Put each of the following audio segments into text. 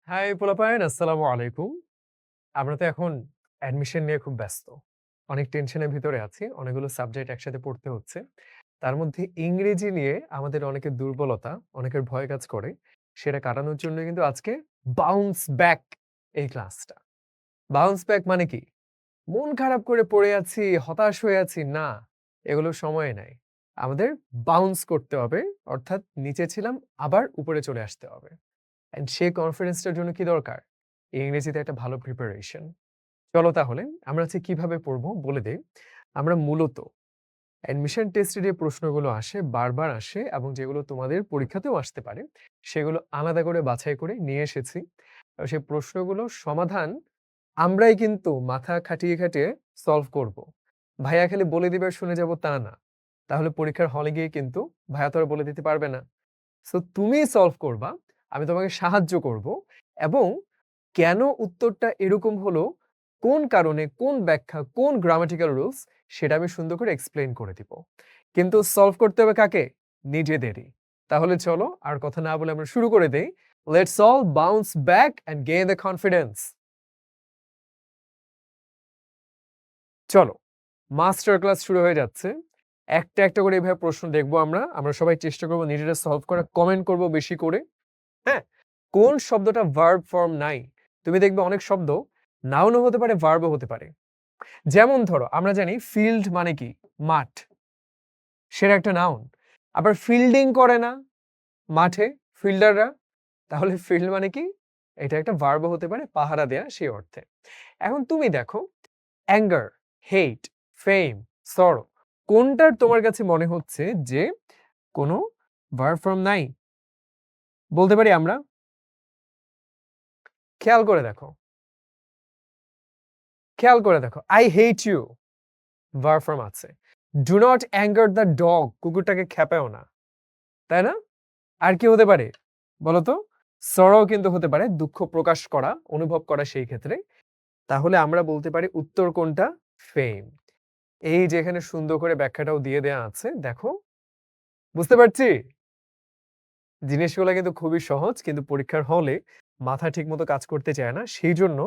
High পোলাপাইন, আসসালামু আলাইকুম। আমরা তো এখন অ্যাডমিশন নিয়ে খুব ব্যস্ত। অনেক টেনশনের ভিতরে আছি। অনেকগুলো সাবজেক্ট একসাথে পড়তে হচ্ছে। তার মধ্যে ইংরেজি নিয়ে আমাদের অনেকের দুর্বলতা, অনেকের ভয় কাজ করে। সেটা কাটানোর জন্য কিন্তু আজকে বাউন্স ব্যাক এই ক্লাসটা। বাউন্স ব্যাক মানে কি? মন খারাপ করে পড়ে আছি, হতাশ হয়ে আছি, না, এগুলোর সময় নাই। আমাদের বাউন্স করতে হবে। অর্থাৎ নিচে ছিলাম, আবার উপরে চলে আসতে হবে। অ্যান্ড সেই কনফিডেন্সটার জন্য কি দরকার? ইংরেজিতে একটা ভালো প্রিপারেশন। চলো তাহলে আমরা আজকে কিভাবে পড়বো বলে দেই। আমরা মূলত অ্যাডমিশন টেস্টে যে প্রশ্নগুলো আসে, বারবার আসে এবং যেগুলো তোমাদের পরীক্ষাতেও আসতে পারে, সেগুলো আলাদা করে বাছাই করে নিয়ে এসেছি। সেই প্রশ্নগুলোর সমাধান আমরাই কিন্তু মাথা খাটিয়ে খাটিয়ে সলভ করব। ভাইয়া খালি বলে দিবে আর শুনে যাব তা না। তাহলে পরীক্ষার হলে গিয়ে কিন্তু ভাইয়া তো আর বলে দিতে পারবে না। সো তুমি সলভ করবা, আমি তোমাকে সাহায্য করব এবং কেন উত্তরটা এরকম হলো, কোন কারণে, কোন ব্যাখ্যা, কোন গ্রামাটিক্যাল রুলস সেটা আমি সুন্দর করে এক্সপ্লেইন করে দিব। কিন্তু সলভ করতে হবে কাকে? নিজেদেরই। তাহলে চলো আর কথা না বলে আমরা শুরু করে দেই। Let's all bounce back and gain the confidence. চলো, মাস্টার ক্লাস শুরু হয়ে যাচ্ছে। একটা একটা করে এভাবে প্রশ্ন দেখবো আমরা। আমরা সবাই চেষ্টা করব নিজেরা সলভ করার, কমেন্ট করব বেশি করে। হ্যাঁ? কোন শব্দটা ভার্ব ফর্ম নাই? তুমি দেখবে অনেক শব্দ নাউনও হতে পারে, ভার্বও হতে পারে। যেমন ধরো, আমরা জানি ফিল্ড মানে কি? মাঠ। সেটা একটা নাউন। আবার ফিল্ডিং করে না মাঠে ফিল্ডাররা, তাহলে ফিল্ড মানে কি? এটা একটা ভার্বও হতে পারে, পাহারা দেয়া সেই অর্থে। এখন তুমি দেখো অ্যাঙ্গার, হেট, ফেম, সরো, কোনটার তোমার কাছে মনে হচ্ছে যে কোনো ভার্ব ফর্ম নাই? বলতে পারি আমরা? খেয়াল করে দেখো, খেয়াল করে দেখো। I hate you, verb form আছে। Do not anger the dog, কুকুরটাকে খেপায়ও না, তাই না? আর কি হতে পারে বলো তো? সরো কিন্তু হতে পারে, দুঃখ প্রকাশ করা, অনুভব করা সেই ক্ষেত্রে। তাহলে আমরা বলতে পারি উত্তর কোনটা? ফেম। এই যে এখানে সুন্দর করে ব্যাখ্যাটাও দিয়ে দেয়া আছে, দেখো। বুঝতে পারছি? জিনিসগুলো কিন্তু খুবই সহজ, কিন্তু পরীক্ষার হলে মাথা ঠিকমতো কাজ করতে চায় না। সেই জন্য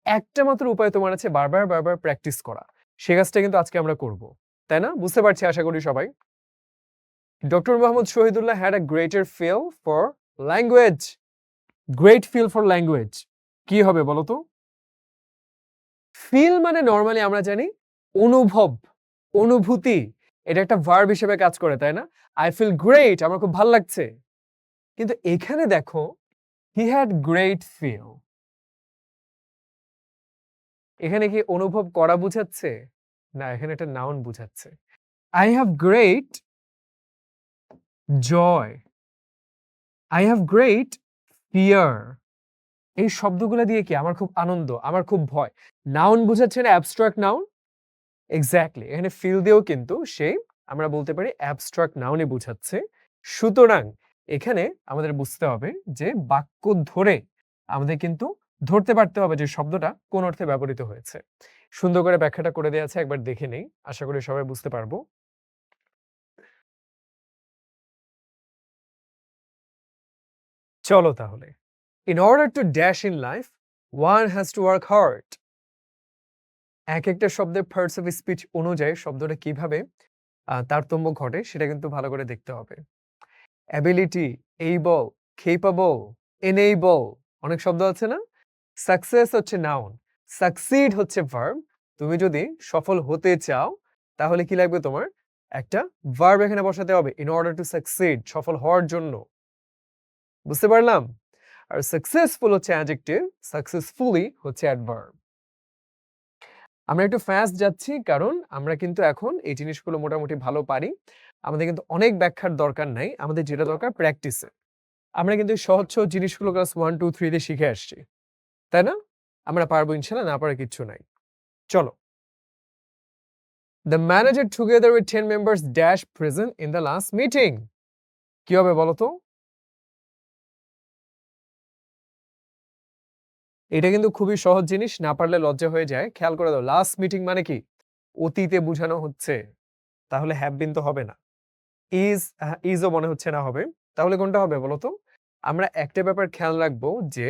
একটা মাত্র উপায় তোমার আছে, বারবার বারবার প্র্যাকটিস করা। সে কাজটা কিন্তু আজকে আমরা করব। তাই না? বুঝতে পারছি আশা করি সবাই। Doctor Mohammad Shahidullah had a greater feel for language. Great feel for language কি হবে বলো তো? ফিল মানে নরমালি আমরা জানি অনুভব, অনুভূতি। এটা একটা ভার্ব হিসেবে কাজ করে, তাই না? আই ফিল গ্রেট, আমার খুব ভালো লাগছে। কিন্তু এখানে দেখো, হি হ্যাড গ্রেট ফিল। এখানে কি অনুভব করা বুঝাচ্ছে? না, এখানে একটা নাউন বুঝাচ্ছে। I have great joy, I have great fear. এই শব্দগুলো দিয়ে কি আমার খুব আনন্দ, আমার খুব ভয়। নাউন বুঝাচ্ছে না অ্যাবস্ট্রাক্ট নাউন? এক্স্যাক্টলি, এখানে ফিল দিয়েও কিন্তু সেই আমরা বলতে পারি অ্যাবস্ট্রাক্ট নাউনই বুঝাচ্ছে। সুতরাং এখানে আমাদের বুঝতে হবে যে বাক্য ধরে আমাদের কিন্তু ধরতে পারতে হবে যে শব্দটা কোন অর্থে ব্যবহৃত হয়েছে। সুন্দর করে ব্যাখ্যাটা করে দেয়া আছে, একবার দেখে নেই, আশা করি সবাই বুঝতে পারবো। চলো তাহলে, in order to dash in life one has to work hard. এক একটা শব্দের পার্টস অফ স্পিচ অনুযায়ী শব্দটা কিভাবে তারতম্য ঘটে সেটা কিন্তু ভালো করে দেখতে হবে। অ্যাবিলিটি, এইবল, কেপাবল, এনেবল, অনেক শব্দ আছে না? সাকসেস হচ্ছে নাউন, সাকসিড হচ্ছে ভার্ব। তুমি যদি সফল হতে চাও তাহলে কি লাগবে তোমার? একটা ভার্ব এখানে বসাতে হবে, ইন অর্ডার টু সাকসিড, সফল হওয়ার জন্য। বুঝতে পারলাম? আর সাকসেসফুল হচ্ছে অ্যাডজেক্টিভ, সাকসেসফুলি হচ্ছে অ্যাডভার্ব। আমরা একটু ফাস্ট যাচ্ছি কারণ আমরা কিন্তু এখন এই জিনিসগুলো মোটামুটি ভালো পারি। আমাদের কিন্তু অনেক ব্যাখ্যার দরকার নাই, আমাদের যেটা দরকার প্র্যাকটিসে। আমরা কিন্তু সহজ সহজ জিনিসগুলো ক্লাস 1, 2, 3 দিয়ে শিখে আসছি, তাই না? আমরা পারবো ইনশাল্লাহ, না পারার কিচ্ছু নাই। চলো, the manager together with 10 members dash present in the last meeting. কি হবে বলো তো? এটা কিন্তু খুবই সহজ জিনিস, না পারলে লজ্জা হয়ে যায়। খেয়াল করে দাও, লাস্ট মিটিং মানে কি? অতীতে বোঝানো হচ্ছে, তাহলে হ্যাভ বিন তো হবে না। ইজও মনে হচ্ছে না হবে, তাহলে কোনটা হবে বলো তো? আমরা একটা ব্যাপার খেয়াল রাখবো যে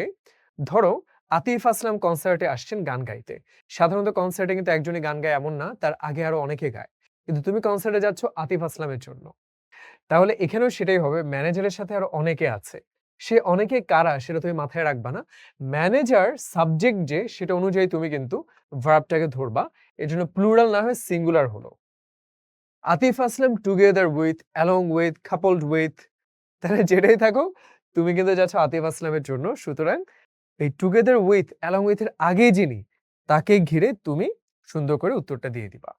ধরো আতিফ আসলাম কনসার্টে আসছেন গান গাইতে। সাধারণত কনসার্টে কিন্তু একজনই গান গায় এমন না, তার আগে আরো অনেকে গায়। কিন্তু তুমি কনসার্টে যাচ্ছ আতিফ আসলামের জন্য। তাহলে এখানেও সেটাই হবে, ম্যানেজারের সাথে আরো অনেকে আছে। সে অনেকে কারা সেটা তুমি মাথায় রাখবা না। ম্যানেজার সাবজেক্ট যে সেটা অনুযায়ী তুমি কিন্তু ভার্বটাকে ধরবা। এজন্য প্লুরাল না হয়ে সিঙ্গুলার হলো। Atif Aslam together with, along with, coupled with, তাহলে যেটাই থাকো তুমি কিন্তু যাচ্ছ আতিফ আসলামের জন্য। সুতরাং এই টুগেদার উইথ, অ্যালং উইথ এর আগে যিনি, তাকে ঘিরে তুমি সুন্দর করে উত্তরটা দিয়ে দিবা।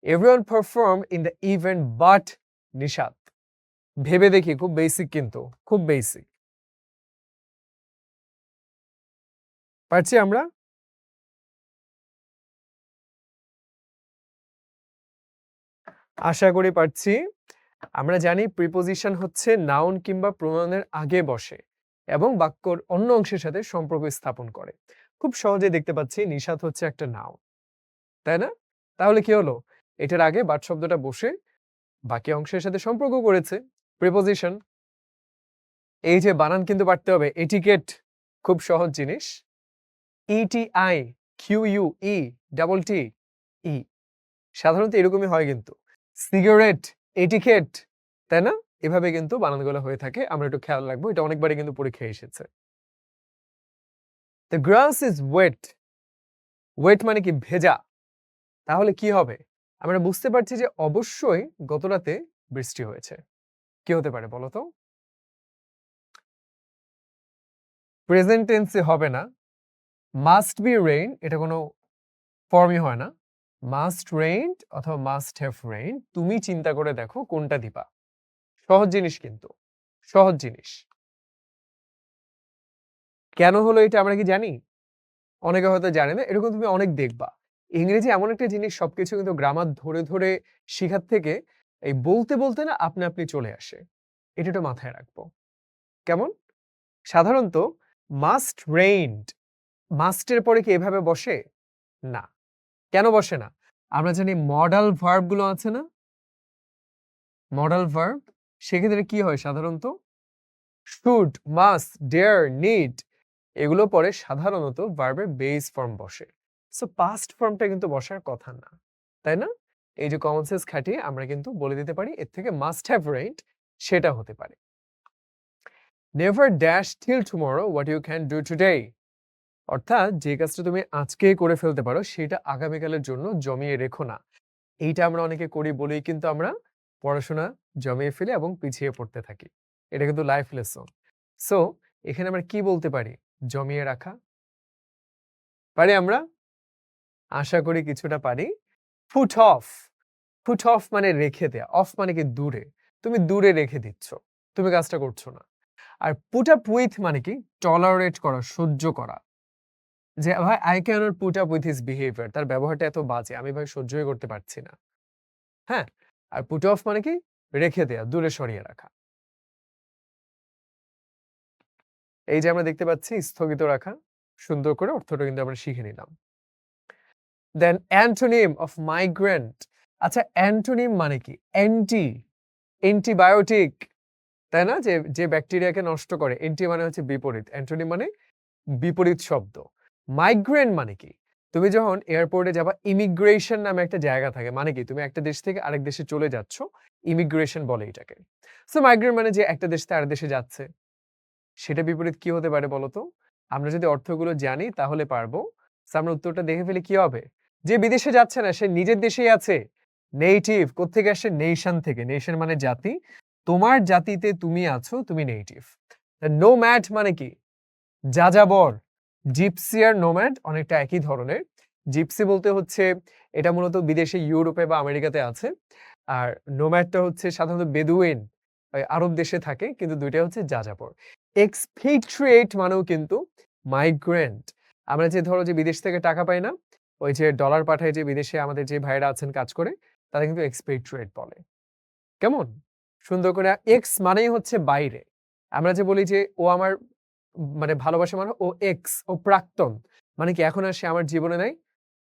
Everyone perform in the event but Nishat. ভেবে দেখি, খুব বেসিক কিন্তু, খুব বেসিক। পারছি আমরা? আশা করি পারছি। আমরা জানি প্রিপোজিশন হচ্ছে নাউন কিংবা প্রোনাউনের আগে বসে এবং বাক্যর অন্য অংশের সাথে সম্পর্ক স্থাপন করে। খুব সহজে দেখতে পাচ্ছি নিশাত হচ্ছে একটা নাউন, তাই না? তাহলে কি হলো? এটার আগে বাট শব্দটা বসে বাকি অংশের সাথে সম্পর্ক করেছে, প্রিপোজিশন। এই যে বানান কিন্তু পারতে হবে। এটিকেট খুব সহজ জিনিস। ইটিআই, কিউইউ, ই, ডাবল টি, ই। সাধারণত এরকমই হয় কিন্তু। সিগারেট, এটিকেট, তাই না? এভাবে কিন্তু বানানগুলো হয়ে থাকে। আমরা একটু খেয়াল রাখবো। এটা অনেকবারই কিন্তু পরীক্ষায় এসেছে। The grass is wet. Wet মানে কি? ভেজা। তাহলে কি হবে? আমরা বুঝতে পারছি যে অবশ্যই গতরাতে বৃষ্টি হয়েছে। কি হতে পারে বলো তো? প্রেজেন্ট টেন্সে হবে না। মাস্ট বি রেইন, এটা কোনো ফর্মই হয় না। মাস্ট রেইনড অথবা মাস্ট হ্যাভ রেইনড, তুমি চিন্তা করে দেখো কোনটা দিবা। সহজ জিনিস কিন্তু, সহজ জিনিস। কেন হলো এটা আমরা কি জানি? অনেকে হয়তো জানে না। এরকম তুমি অনেক দেখবা। ইংরেজি এমন একটা জিনিস, সবকিছু কিন্তু গ্রামার ধরে, ধরে শিখার থেকে এই বলতে, বলতে না আপনা আপনি চলে আসে। এটা একটু মাথায় রাখবো। কেমন? সাধারণত মাস্ট রেইনড, মাস্ট এর পরে কি এভাবে বসে? না। কেন বসে না? আমরা জানি মডাল ভার্ব গুলো আছে না? মডাল ভার্ব, সেক্ষেত্রে কি হয় সাধারণত? শুড, মাস্ট, ডেয়ার, নিড, এগুলো পরে সাধারণত ভার্বের বেস ফর্ম বসে। সো পাস্ট ফর্মটা কিন্তু বসার কথা না, তাই না? এই যে কমন সেন্স খাটিয়ে আমরা কিন্তু বলে দিতে পারি এর থেকে মাস্ট হ্যাভ রেইনড সেটা হতে পারে। Never dash till tomorrow what you can do today. অর্থাৎ যে কাজটা তুমি আজকেই করে ফেলতে পারো সেটা আগামীকালের জন্য জমিয়ে রেখো না। এইটা আমরা অনেকে করি বলেই কিন্তু আমরা পড়াশোনা জমিয়ে ফেলি এবং পিছিয়ে পড়তে থাকি। এটা কিন্তু লাইফ লেসন। সো এখানে আমরা কি বলতে পারি? জমিয়ে রাখা। পারি আমরা? আশা করি কিছুটা পারি। ফুট অফ, ফুট অফ মানে রেখে দেয়া। অফ মানে কি? দূরে। তুমি দূরে রেখে দিচ্ছ। তুমি কাজটা করছো না। আর পুট আপ উইথ মানে কি? টলারেট করা, সহ্য করা। যে ভাই I can't put up with his behaviour, তার ব্যবহারটা এত বাজে, আমি ভাই সহ্যই করতে পারছি না। হ্যাঁ? আর পুট অফ মানে কি? রেখে দেয়া, দূরে সরিয়ে রাখা। এই যে আমরা দেখতে পাচ্ছি স্থগিত রাখা। সুন্দর করে অর্থটা কিন্তু আমরা শিখে নিলাম। দেন অ্যান্টোনিম অফ মাইগ্রেন্ট। আচ্ছা, অ্যান্টোনিম মানে কি? অ্যান্টি, অ্যান্টিবায়োটিক, তাই না? যে যে ব্যাকটেরিয়াকে নষ্ট করে। অ্যান্টি মানে হচ্ছে বিপরীত, অ্যান্টোনিম মানে বিপরীত শব্দ। মাইগ্রেন্ট মানে কি? তুমি যখন এয়ারপোর্টে যাবা, ইমিগ্রেশন নামে একটা জায়গা থাকে। মানে কি? তুমি একটা দেশ থেকে আরেক দেশে চলে যাচ্ছ, ইমিগ্রেশন বলে এটাকে। সো মাইগ্রেন্ট মানে যে একটা দেশ থেকে আরেক দেশে যাচ্ছে। সেটা বিপরীত কি হতে পারে বলতো? আমরা যদি অর্থগুলো জানি তাহলে পারবো। সো আমরা উত্তরটা দেখে ফেলি কি হবে? যে বিদেশে যাচ্ছে না সে নিজের দেশেই আছে। নেটিভ কোত্থেকে আসে? নেশন থেকে। নেশন মানে জাতি। তোমার জাতিতে তুমি আছো, তুমি নেটিভ। নোম্যাড মানে কি? যাযাবর। জিপসি আর নোম্যাড অনেকটা একই ধরনের। জিপসি বলতে হচ্ছে এটা মূলত বিদেশে ইউরোপে বা আমেরিকাতে আছে। আর নোম্যাডটা হচ্ছে সাধারণত বেদুইন, আরব দেশে থাকে, কিন্তু ২ টাই হচ্ছে যাযাবর। এক্সপেট্রিয়েট মানেও কিন্তু মাইগ্রেন্ট। আমরা যে ধরো যে বিদেশ থেকে টাকা পাই না? ওই যে ডলার পাঠায় যে বিদেশে আমাদের যে ভাইরা আছেন কাজ করে, তারা কিন্তু এক্সপেট্রিয়েট বলে। কেমন? সুন্দর করে এক্স মানেই হচ্ছে বাইরে। আমরা যে বলি যে ও আমার মানে ভালোবাসা মানে ও এক্স, ও প্রাক্তন। মানে কি এখন আর সে আমার জীবনে নাই,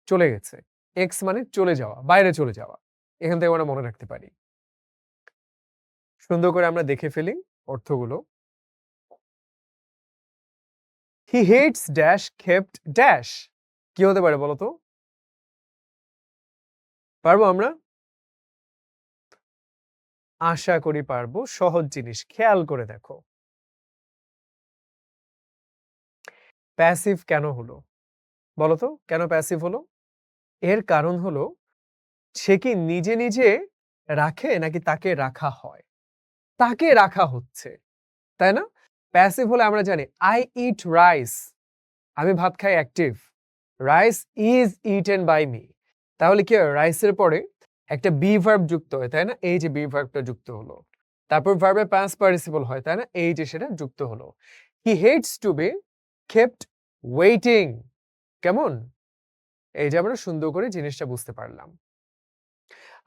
চলে গেছে। এক্স মানে চলে যাওয়া, বাইরে চলে যাওয়া। এখান থেকে আমরা মনে রাখতে পারি। সুন্দর করে আমরা দেখে ফেলি অর্থগুলো। হি হেটস ড্যাশ কেপ্ট ড্যাশ কি হতে পারে বলো তো? পারবো আমরা? আশা করি পারবো। সহজ জিনিস খেয়াল করে দেখো। প্যাসিভ কেন হলো বলো তো? কেন প্যাসিভ হলো? এর কারণ হলো সে কি নিজে নিজে রাখে নাকি তাকে রাখা হয়? তাকে রাখা হচ্ছে, তাই না? প্যাসিভ হলে আমরা জানি আই ইট রাইস, আমি ভাত খাই active, rice is eaten by me. তাহলে কি হয়, রাইসের পরে একটা বি ভার্ব যুক্ত হয়, তাই না? এই যে বি ভার্বটা যুক্ত হলো, তারপর ভার্বের পাস্ট পার্টিসিপল হয়, তাই না? এই যে সেটা যুক্ত হলো। He hates to be kept waiting. কেমন? এই যে আমরা সুন্দর করে জিনিসটা বুঝতে পারলাম।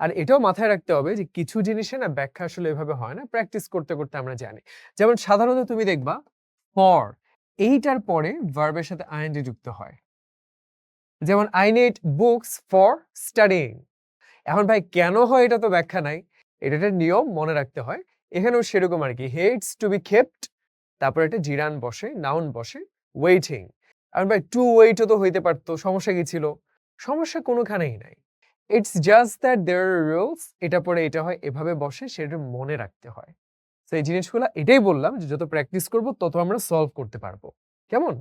আর এটাও মাথায় রাখতে হবে যে কিছু জিনিসের না ব্যাখ্যা আসলে এভাবে হয় না, প্র্যাকটিস করতে করতে আমরা জানি। যেমন সাধারণত তুমি দেখবা ফর এইটার পরে ভার্বের সাথে আইএনজি যুক্ত হয়। যেমন I need books for studying. এখন ভাই কেন হয় এটা তো ব্যাখ্যা নাই, এটা একটা নিয়ম মনে রাখতে হয়। এখানেও সেরকম আর কি, হেটস টু বি কেপ্ট, তারপর একটা জিরান বসে, নাউন বসে, ওয়েটিং। আর ভাই টু ওয়েটও তো হইতে পারতো, সমস্যা কি ছিল? সমস্যা কোনোখানেই নাই। It's just that there are rules, এটা পরে এটা হয়, এভাবে বসে, সেটা মনে রাখতে হয়। তো এই জিনিসগুলো এটাই বললাম যে যত প্র্যাকটিস করব তত আমরা সলভ করতে পারবো। কেমন?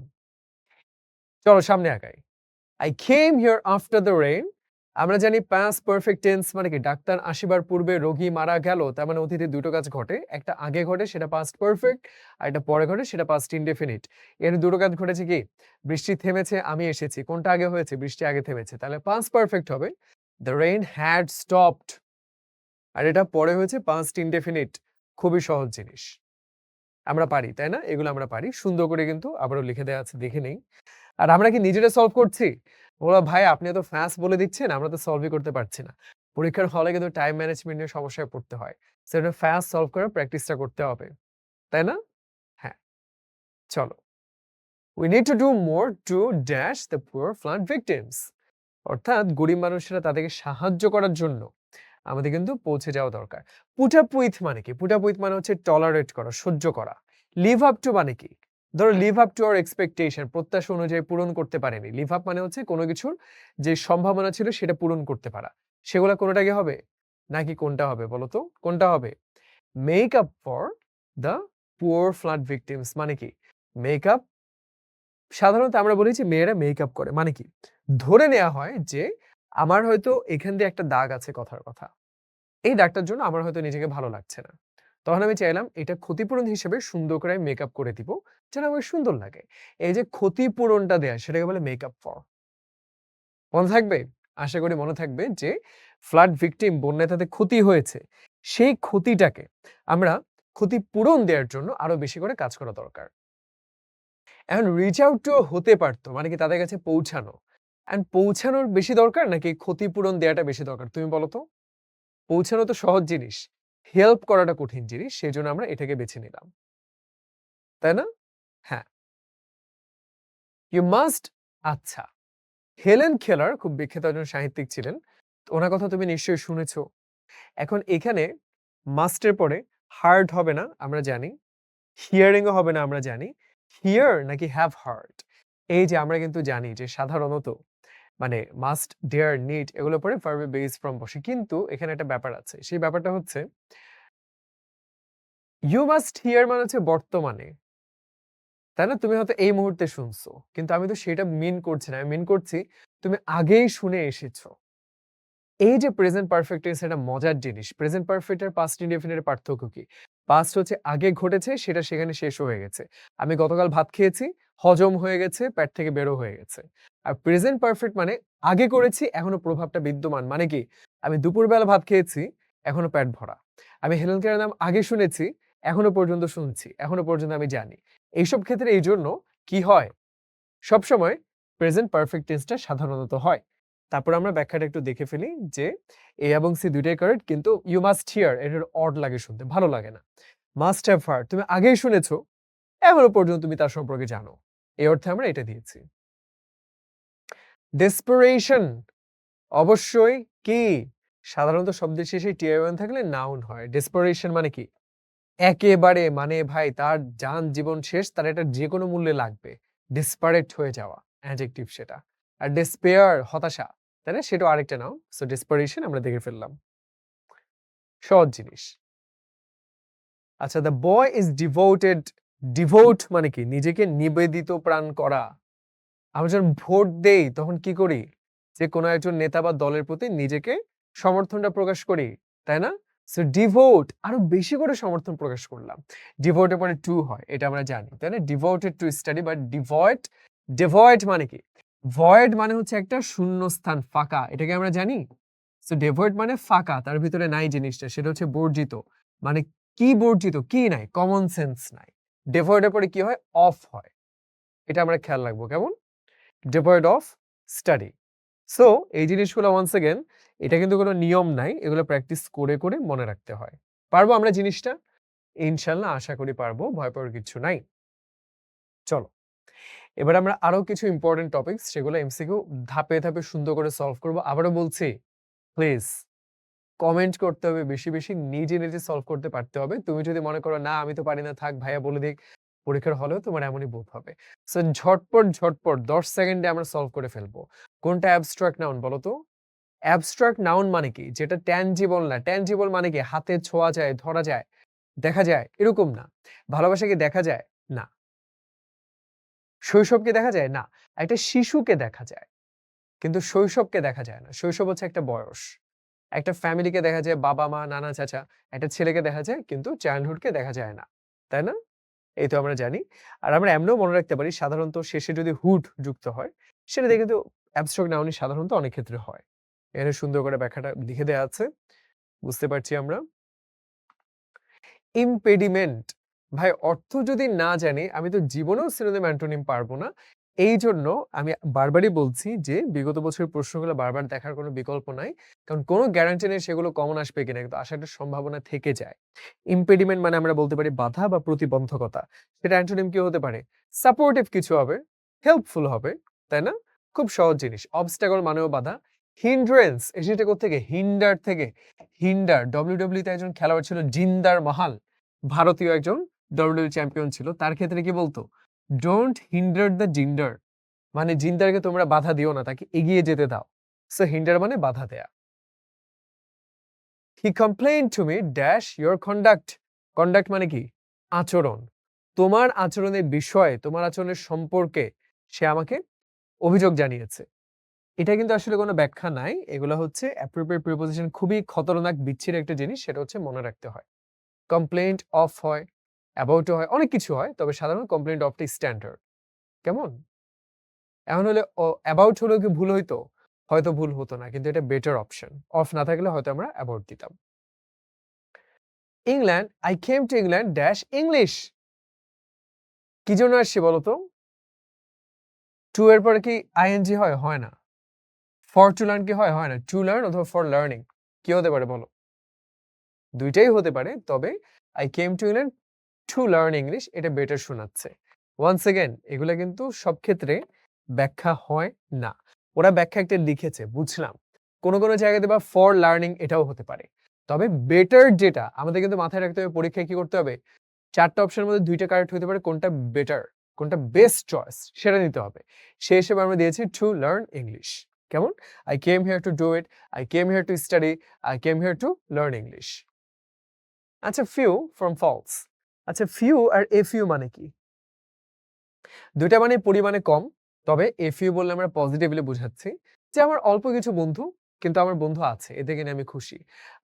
চলো সামনে আগাই। I came here after the rain. আমরা জানি past perfect tense মানে কি, ডাক্তার আসিবার পূর্বে রোগী মারা গেল, তার মানে অতীতে দুটো কাজ ঘটে, একটা আগে ঘটে সেটা past perfect, আর একটা পরে ঘটে সেটা past indefinite। এর দুটো কাজ ঘটেছে কি, বৃষ্টি থেমেছে, আমি এসেছি, কোনটা আগে হয়েছে? বৃষ্টি আগে থেমেছে, তাহলে past perfect হবে the rain had stopped, আর এটা পরে হয়েছে past indefinite। খুবই সহজ জিনিস, আমরা পারি, তাই না? এগুলো আমরা পারি সুন্দর করে, কিন্তু আবারও লিখে দেওয়া আছে, দেখে নেই। আর আমরা কি নিজেরা সলভ করছি? ওরা ভাই আপনি এত ফাস্ট বলে দিচ্ছেন, আমরা তো সলভই করতে পারছি না। পরীক্ষার হলে কিন্তু টাইম ম্যানেজমেন্ট নিয়ে সমস্যায় পড়তে হয়। সেটা ফাস্ট সলভ করার প্র্যাকটিসটা করতে হবে। তাই না? হ্যাঁ, চলো। We need to do more to dash the poor flood victims. অর্থাৎ গরিব মানুষেরা তাদেরকে সাহায্য করার জন্য আমাদের কিন্তু পৌঁছে যাওয়া দরকার। পুট আপ উইথ মানে কি? পুট আপ উইথ মানে হচ্ছে টলারেট করা, সহ্য করা। লিভ আপ টু মানে কি? ধরো live up to our expectation, প্রত্যাশা অনুযায়ী পূরণ করতে পারেনি। লিভ আপ মানে হচ্ছে কোনো কিছুর যে সম্ভাবনা ছিল সেটা পূরণ করতে পারা। সেগুলা কোনটা কি হবে? নাকি কোনটা হবে বলো তো? কোনটা হবে? Make up for the poor flood victims মানে কি? মেক আপ, সাধারণত আমরা বলি যে মেয়েরা মেকআপ করে। মানে কি? ধরে নেয়া হয় যে আমার হয়তো এখান দিয়ে একটা দাগ আছে কথার কথা। এই দাগটার জন্য আমার হয়তো নিজেকে ভালো লাগছে না। তখন আমি চাইলাম এটা ক্ষতিপূরণ হিসেবে সুন্দর করে আমি মেকআপ করে দিব, যেন আমার সুন্দর লাগে। এই যে ক্ষতিপূরণটা দেয়া সেটাকে বলে মেকআপ ফর। মনে থাকবে? আশা করি মনে থাকবে যে ফ্লাড ভিকটিম, বন্যায় তাদের ক্ষতি হয়েছে। সেই ক্ষতিটাকে আমরা ক্ষতিপূরণ দেয়ার জন্য আরো বেশি করে কাজ করা দরকার। এখন রিচ আউট টু হতে পারতো মানে কি তাদের কাছে পৌঁছানো। অ্যান্ড পৌঁছানোর বেশি দরকার নাকি ক্ষতিপূরণ দেয়াটা বেশি দরকার? তুমি বলো তো? পৌঁছানো তো সহজ জিনিস। হেল্প করাটা কঠিন জিনিস। সেজন্য আমরা এটাকে বেছে নিলাম। তাই না? হ্যাঁ। ইউ মাস্ট, আচ্ছা। হেলেন কেলার খুব বিখ্যাত একজন সাহিত্যিক ছিলেন। তো ওনার কথা তুমি নিশ্চয়ই শুনেছ। এখন এখানে মাস্টের পরে হার্ড হবে না আমরা জানি। হিয়ারিং ও হবে না আমরা জানি। হিয়ার নাকি হ্যাভ হার্ড? এই যে আমরা কিন্তু জানি যে সাধারণত মানে মাস্ট, ডেয়ার, নিড এগুলোর পরে ভার্বে বেস ফ্রম বসে। কিন্তু এখানে একটা ব্যাপার আছে। সেই ব্যাপারটা হচ্ছে ইউ মাস্ট হিয়ার মানে হচ্ছে বর্তমানে। তাই না? তুমি হয়তো এই মুহূর্তে শুনছো। কিন্তু আমি তো সেটা মিন করছি না। আমি মিন করছি তুমি আগেই শুনে এসেছো। এই যে প্রেজেন্ট পারফেক্ট টেন্স এটা মজার জিনিস। প্রেজেন্ট পারফেক্ট আর পাস্ট ইনডেফিনিট এর পার্থক্য কি? পাস্ট হচ্ছে আগে ঘটেছে, সেটা সেখানে শেষ হয়ে গেছে। আমি গতকাল ভাত খেয়েছি, হজম হয়ে গেছে, পেট থেকে বেরও হয়ে গেছে। আর প্রেজেন্ট পারফেক্ট মানে আগে করেছি, এখনো প্রভাবটা বিদ্যমান। মানে কি? আমি দুপুরবেলা ভাত খেয়েছি, এখনো পেট ভরা। আমি হেলেন কেলারের নাম আগে শুনেছি, এখনো পর্যন্ত শুনছি, এখনো পর্যন্ত আমি জানি। এইসব ক্ষেত্রে এইজন্য কি হয়? সবসময় প্রেজেন্ট পারফেক্ট টেন্সটা সাধারণত হয়। তারপর আমরা ব্যাখ্যাটা একটু দেখে ফেলি যে এ এবং সি দুইটাই কারেক্ট, কিন্তু ইউ মাস্ট হিয়ার এটার অড লাগে শুনতে, ভালো লাগে না। মাস্ট হ্যাভ হার্ড তুমি আগেই শুনেছো, এখনো পর্যন্ত তুমি তার সম্পর্কে জানো। এই অর্থে আমরা এটা দিয়েছি। ডেসপারেশন অবশ্যই কি, সাধারণত শব্দের শেষে টিআই থাকলে নাউন হয়। ডেসপারেশন মানে কি? একেবারে মানে ভাই তার জীবন শেষ, তার এটা যে কোনো মূল্যে লাগবে। ডিসপারেট হয়ে যাওয়া, অ্যাডজেক্টিভ সেটা। আর ডেসপেয়ার হতাশা, তাই না? সেটাও আরেকটা নাউন। সো ডেসপারেশন আমরা দেখে ফেললাম। সহজ জিনিস। আচ্ছা, the boy is devoted. Devote মানে কি? নিজেকে নিবেদিত প্রাণ করা। আমরা যখন ভোট দেই তখন কি করি? যে কোনো একজন নেতা বা দলের প্রতি নিজেকে সমর্থনটা প্রকাশ করি, তাই না? সো ডিভোট আরো বেশি করে সমর্থন প্রকাশ করলাম। ডিভোটের পরে টু হয়, এটা আমরা জানি, তাই না? Devoted to study, but devoid, devoid মানে কি? ভয়েড মানে হচ্ছে একটা শূন্যস্থান, ফাঁকা, এটাকে আমরা জানি। সো ডিভয়েড মানে ফাঁকা, তার ভিতরে নাই জিনিসটা, সেটা হচ্ছে বর্জিত। মানে কি বর্জিত? কি নাই? কমন সেন্স নাই। ডিভয়েডের পরে কি হয়? অফ হয়। এটা আমরা খেয়াল রাখবো, কেমন? devoid of study. সো এই জিনিসগুলো ওয়ান্স अगेन, এটা কিন্তু কোনো নিয়ম নাই, এগুলো প্র্যাকটিস করে করে মনে রাখতে হয়। পারবো আমরা জিনিসটা? ইনশাআল্লাহ আশা করি পারবো, ভয় পাওয়ার কিছু নাই। চলো এবার আমরা আরো কিছু ইম্পর্টেন্ট টপিকস, সেগুলো এমসিকিউ ধাপে ধাপে সুন্দর করে সলভ করব। আবারও বলছি, প্লিজ কমেন্ট করতে হবে বেশি বেশি, নিজে নিজে সলভ করতে পারতে হবে। তুমি যদি মনে করো না আমি তো পারি না, থাক ভাইয়া বলে দিক, পরীক্ষার হলেও তোমার এমনই বোধ হবে। সো ঝটপট ঝটপট 10 সেকেন্ডে আমরা সলভ করে ফেলবো। কোনটা অ্যাবস্ট্রাক্ট নাউন বলো তো? অ্যাবস্ট্রাক্ট নাউন মানে কি? যেটা ট্যানজিবল না। ট্যানজিবল মানে কি? হাতে ছোঁয়া যায়, ধরা যায়, দেখা যায়, এরকম না। ভালোবাসা কি দেখা যায়? না। শৈশবকে দেখা যায়? না। একটা শিশুকে দেখা যায়, কিন্তু শৈশবকে দেখা যায় না। শৈশব হচ্ছে একটা বয়স। একটা ফ্যামিলিকে দেখা যায়, বাবা-মা, নানা-চাচা। একটা ছেলেকে দেখা যায়, কিন্তু চাইল্ডহুডকে দেখা যায় না। তাই না? এই তো আমরা জানি। আর আমরা এমনও মনে রাখতে পারি, সাধারণত শেষে যদি হুড যুক্ত হয়, সেটা দিয়ে কিন্তু অ্যাবস্ট্রাক্ট নাউনই সাধারণত অনেক ক্ষেত্রে হয়। এখানে সুন্দর করে ব্যাখ্যাটা লিখে দেয়া আছে। বুঝতে পারছি আমরা। ইম্পেডিমেন্ট, ভাই অর্থ যদি না জানি আমি তো জীবনেও সিনোনিম অ্যান্টোনিম পারবো না। এইজন্য আমি বারবারই বলছি যে বিগত বছরের প্রশ্নগুলো বারবার দেখার কোনো বিকল্প নাই। কারণ কোনো গ্যারান্টি নেই সেগুলো কমন আসবে কিনা, কিন্তু আসার একটা সম্ভাবনা থেকে যায়। ইম্পেডিমেন্ট মানে আমরা বলতে পারি বাধা বা প্রতিবন্ধকতা। সেটা অ্যান্টোনিম কি হতে পারে? সাপোর্টিভ কিছু হবে, হেল্পফুল হবে, তাই না? খুব সহজ জিনিস। অবস্ট্যাকল মানেও বাধা। হিন্ড্রেন্স এসেছে কোত্থেকে? হিন্ডার থেকে। হিন্ডার, WWE তে একজন খেলোয়াড় ছিল জিন্দার মাহাল, ভারতীয় একজন WWE চ্যাম্পিয়ন ছিল। তার ক্ষেত্রে কি বলতো? ডোন্ট হিন্ডার দ্য জিন্ডার, মানে জিন্দারকে তোমরা বাধা দিও না, তাকে এগিয়ে যেতে দাও। সো হিন্ডার মানে বাধা দেয়া। He complained to me dash your conduct. Conduct মানে কি? আচরণ। তোমার আচরণের বিষয়ে, তোমার আচরণের সম্পর্কে সে আমাকে অভিযোগ জানিয়েছে। এটা কিন্তু আসলে কোনো ব্যাখ্যা নাই। এগুলা হচ্ছে অ্যাপ্রোপ্রিয়েট প্রিপোজিশন, খুবই খতরনাক বিচ্ছিরি একটা জিনিস, সেটা হচ্ছে মনে রাখতে হয়। কমপ্লেইন্ট অফ হয়, অ্যাবাউট হয়, অনেক কিছু হয়। তবে সাধারণত কমপ্লেইন্ট অফটা স্ট্যান্ডার্ড। কেমন? এমন হলে অ্যাবাউট হলেও কি ভুল হইতো? হয়তো ভুল হতো না, কিন্তু এটা বেটার অপশন। অফ না থাকলে হয়তো আমরা অ্যাবাউট দিতাম। England, I came to England dash English. কি জন্য আসছি বলতো? টু এর পরে কি আইএনজি হয়? হয় না। ফর টু লার্ন কি হয়? হয় না। টু লার্ন অথবা ফর লার্নিং কি হতে পারে বলো? দুইটাই হতে পারে, তবে I came to England to learn English এটা বেটার শোনাচ্ছে। ওয়ান্স এগেন এগুলা কিন্তু সব ক্ষেত্রে ব্যাখ্যা হয় না। ওরা ব্যাখ্যা একটা লিখেছে, বুঝলাম। কোনো কোনো জায়গাতে বা ফর লার্নিং এটাও হতে পারে। তবে বেটার যেটা আমাদের কিন্তু মাথায় রাখতে হবে, পরীক্ষায় কি করতে হবে? ৪ টা অপশনের মধ্যে ২ টা কারেক্ট হতে পারে, কোনটা বেটার, কোনটা বেস্ট চয়েস সেটা নিতে হবে। সেই হিসেবে আমরা দিয়েছি টু লার্ন ইংলিশ। কেমন? I came here to do it, I came here to study, I came here to learn English. আচ্ছা, ফিউ ফ্রম ফলস। আচ্ছা, ফিউ আর এ ফিউ মানে কি? দুইটা মানে পরিমাণে কম। তবে এ ফিউ বললে আমরা পজিটিভলি বুঝাচ্ছি যে আমার অল্প কিছু বন্ধু, কিন্তু আমার বন্ধু আছে, এতে কিনে আমি খুশি।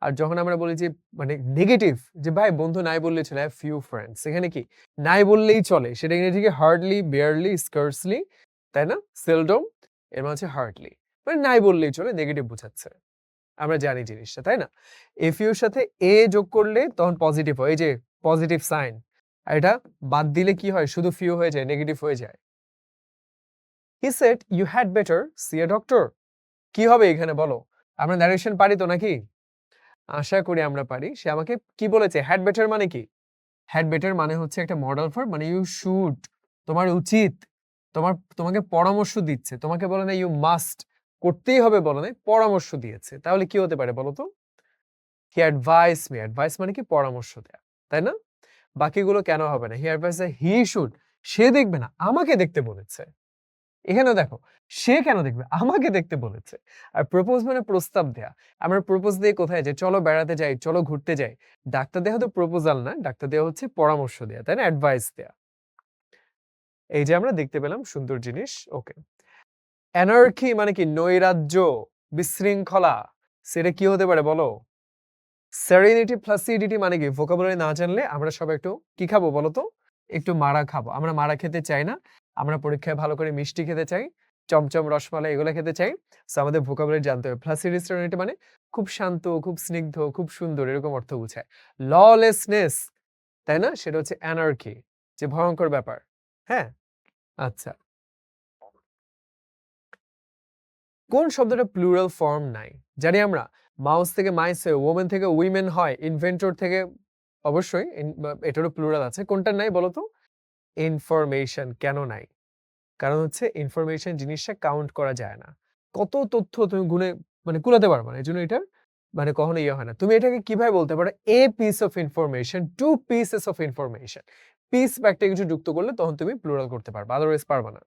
আর যখন আমরা বলি যে মানে নেগেটিভ, যে ভাই বন্ধু নাই বললেই চলে, হ্যাভ ফিউ ফ্রেন্ডস, এখানে কি নাই বললেই চলে, সেটা ইংরেজিকে হার্ডলি, বেয়ারলি, স্কার্সলি, তাই না? সেলডম, এর মানে হচ্ছে হার্ডলি, মানে নাই বললেই চলে, নেগেটিভ বোঝাচ্ছে। আমরা জানি জিনিসটা, তাই না? এফ ইউর সাথে এ যোগ করলে তখন পজিটিভ হয়, এই যে পজিটিভ সাইন। আর এটা বাদ দিলে কি হয়? শুধু ফিউ হয়ে যায়, নেগেটিভ হয়ে যায়। He said you had better see a doctor. কি হবে এখানে বলো? আমরা ন্যারেশন পারি তো নাকি? আশা করি আমরা পারি। সে আমাকে কি বলেছে? হ্যাড বেটার মানে কি? হ্যাড বেটার মানে হচ্ছে একটা মডাল ভার্ব, মানে ইউ শুড, তোমার উচিত, তোমাকে পরামর্শ দিচ্ছে। তোমাকে বলে না ইউ মাস্ট, করতেই হবে বলে নাই, পরামর্শ দিয়েছে। তাহলে কি হতে পারে বলো তো? হি অ্যাডভাইস মি, অ্যাডভাইস মানে কি? পরামর্শ দেয়া, তাই না? বাকিগুলো কেন হবে না? হি অ্যাডভাইস হি শুড, সে দেখবে না, আমাকে দেখতে বলেছে। এখানেও দেখো, সে কেন দেখবে? আমাকে দেখতে বলেছে। আর প্রপোজ মানে প্রস্তাব দেয়া। আমরা প্রপোজ দিয়ে কোথায় যাই? চলো বেড়াতে যাই, চলো ঘুরতে যাই। ডাক্তার দেয়া তো প্রপোজাল না, ডাক্তার দেয়া হচ্ছে পরামর্শ দেয়া, তাই না? অ্যাডভাইস দেয়া। এই যে আমরা দেখতে পেলাম সুন্দর জিনিস। ওকে। অ্যানার্কি মানে কি? নৈরাজ্য, বিশৃঙ্খলা। সেটা কি হতে পারে বলো? সেরেনিটি প্লাসিডিটি মানে কি? ভোকাবুলারি না জানলে আমরা সবাই একটু কি খাবো বলো তো? একটু মারা খাবো। আমরা মারা খেতে চাই না। আমরা পরীক্ষায় ভালো করে মিষ্টি খেতে চাই। চমচম, রসমালাই এগুলা খেতে চাই। সো আমাদের ভোকাবুলারি জানতে হবে। প্লাসিডি সেরেনিটি মানে খুব শান্ত, খুব স্নিগ্ধ, খুব সুন্দর এরকম অর্থ বোঝায়। ললেসনেস, তাই না? সেটা হচ্ছে অ্যানার্কি, যে ভয়ঙ্কর ব্যাপার। হ্যাঁ? আচ্ছা। কোন শব্দটা প্লুরাল ফর্ম নাই? জানি আমরা মাউস থেকে মাইস হয়, ওমেন থেকে উইমেন হয়, ইনভেন্টর থেকে অবশ্যই এটারও প্লুরাল আছে। কোনটা নাই বলো তো? ইনফরমেশন। কেন নাই? কারণ হচ্ছে ইনফরমেশন জিনিসটা কাউন্ট করা যায় না। কত তথ্য তুমি গুণে মানে কুলাতে পারবা না। এজন্য এটা মানে কখনো ইয়ে হয় না। তুমি এটাকে কিভাবে বলতে পারো? A piece of information, two pieces of information. Piece বা একটা কিছু যুক্ত করলে তখন তুমি প্লুরাল করতে পারবা। আদারওয়াইজ পারবা না।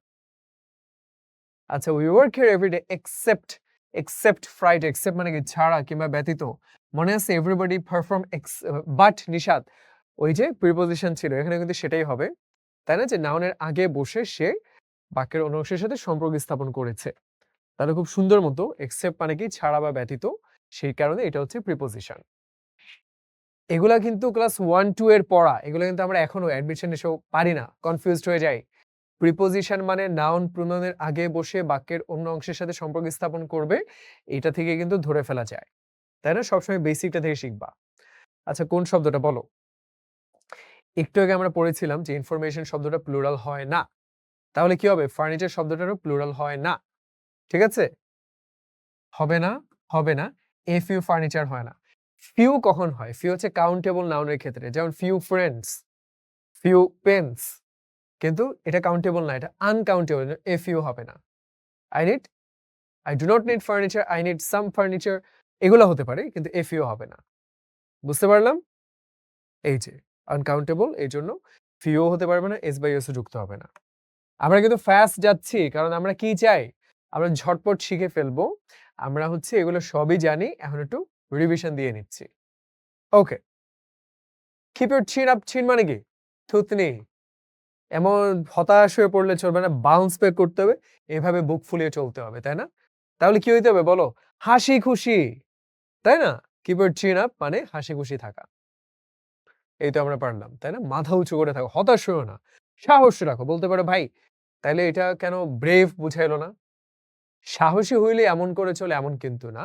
আচ্ছা, we work here every day except Friday. except মানে কি? ছাড়া কিংবা ব্যতীত। মনে আছে everybody perform but নিষাদ। ওই যে প্রিপোজিশন ছিল, এখানে কিন্তু সেটাই হবে। তাই না? যে নাউনের আগে বসে সে বাক্যের অন্য অংশের সাথে সম্পর্ক স্থাপন করেছে। তাহলে খুব সুন্দর মতো except মানে কি? ছাড়া বা ব্যতীত। সেই কারণে এটা হচ্ছে প্রিপোজিশন। এগুলা কিন্তু ক্লাস 1 2 এর পড়া। এগুলো কিন্তু আমরা এখনো অ্যাডমিশন এসেও পারি না। কনফিউজড হয়ে যাই। প্রিপোজিশন মানে নাউন প্রোনাউনের আগে বসে বাক্যের অন্য অংশের সাথে সম্পর্ক স্থাপন করবে। এটা থেকে কিন্তু ধরে ফেলা যায়। তাই না? সবসময় বেসিকটা থেকে শিখবা। আচ্ছা, কোন শব্দটা বলো? একটু আগে আমরা পড়েছিলাম যে ইনফরমেশন শব্দটা প্লুরাল হয় না। তাহলে কি হবে? ফার্নিচার শব্দটারও প্লুরাল হয় না। ঠিক আছে? হবে না, হবে না। এ ফিউ ফার্নিচার হয় না। ফিউ কখন হয়? ফিউ হচ্ছে কাউন্টেবল নাউনের ক্ষেত্রে। যেমন ফিউ ফ্রেন্ডস, ফিউ পেন্স। কিন্তু এটা কাউন্টেবল না, এটা আনকাউন্টেবল। এ ফিউ হবে না। I need I do not need furniture, I need some furniture এগুলা হতে পারে, কিন্তু a few হবে না। বুঝতে পারলাম? এই যে আনকাউন্টেবল, এইজন্য few হতে পারবে না, s by s ও যুক্ত হবে না। আমরা কিন্তু ফাস্ট যাচ্ছি, কারণ আমরা কি চাই? আমরা ঝটপট শিখে ফেলবো। আমরা হচ্ছে এগুলো সবই জানি, এখন একটু রিভিশন দিয়ে নিচ্ছি। ওকে। Keep your chin up, chin মানে কি? থুতনি। এমন হতাশ হয়ে পড়লে চলবে না, বাউন্স ব্যাক করতে হবে, এভাবে বুক ফুলিয়ে চলতে হবে, তাই না? তাহলে কি হইতে হবে বলো? হাসি খুশি। তাই না? কিপ ইউর চিন আপ মানে হাসিখুশি থাকা। এই তো আমরা পারলাম। তাই না? মাথা উঁচু করে থাকো। হতাশ হইও না। সাহস রাখো। বলতে পারো, ভাই তাইলে এটা কেন ব্রেভ বুঝাইলো না? সাহসী হইলে এমন করে চলে এমন কিন্তু না।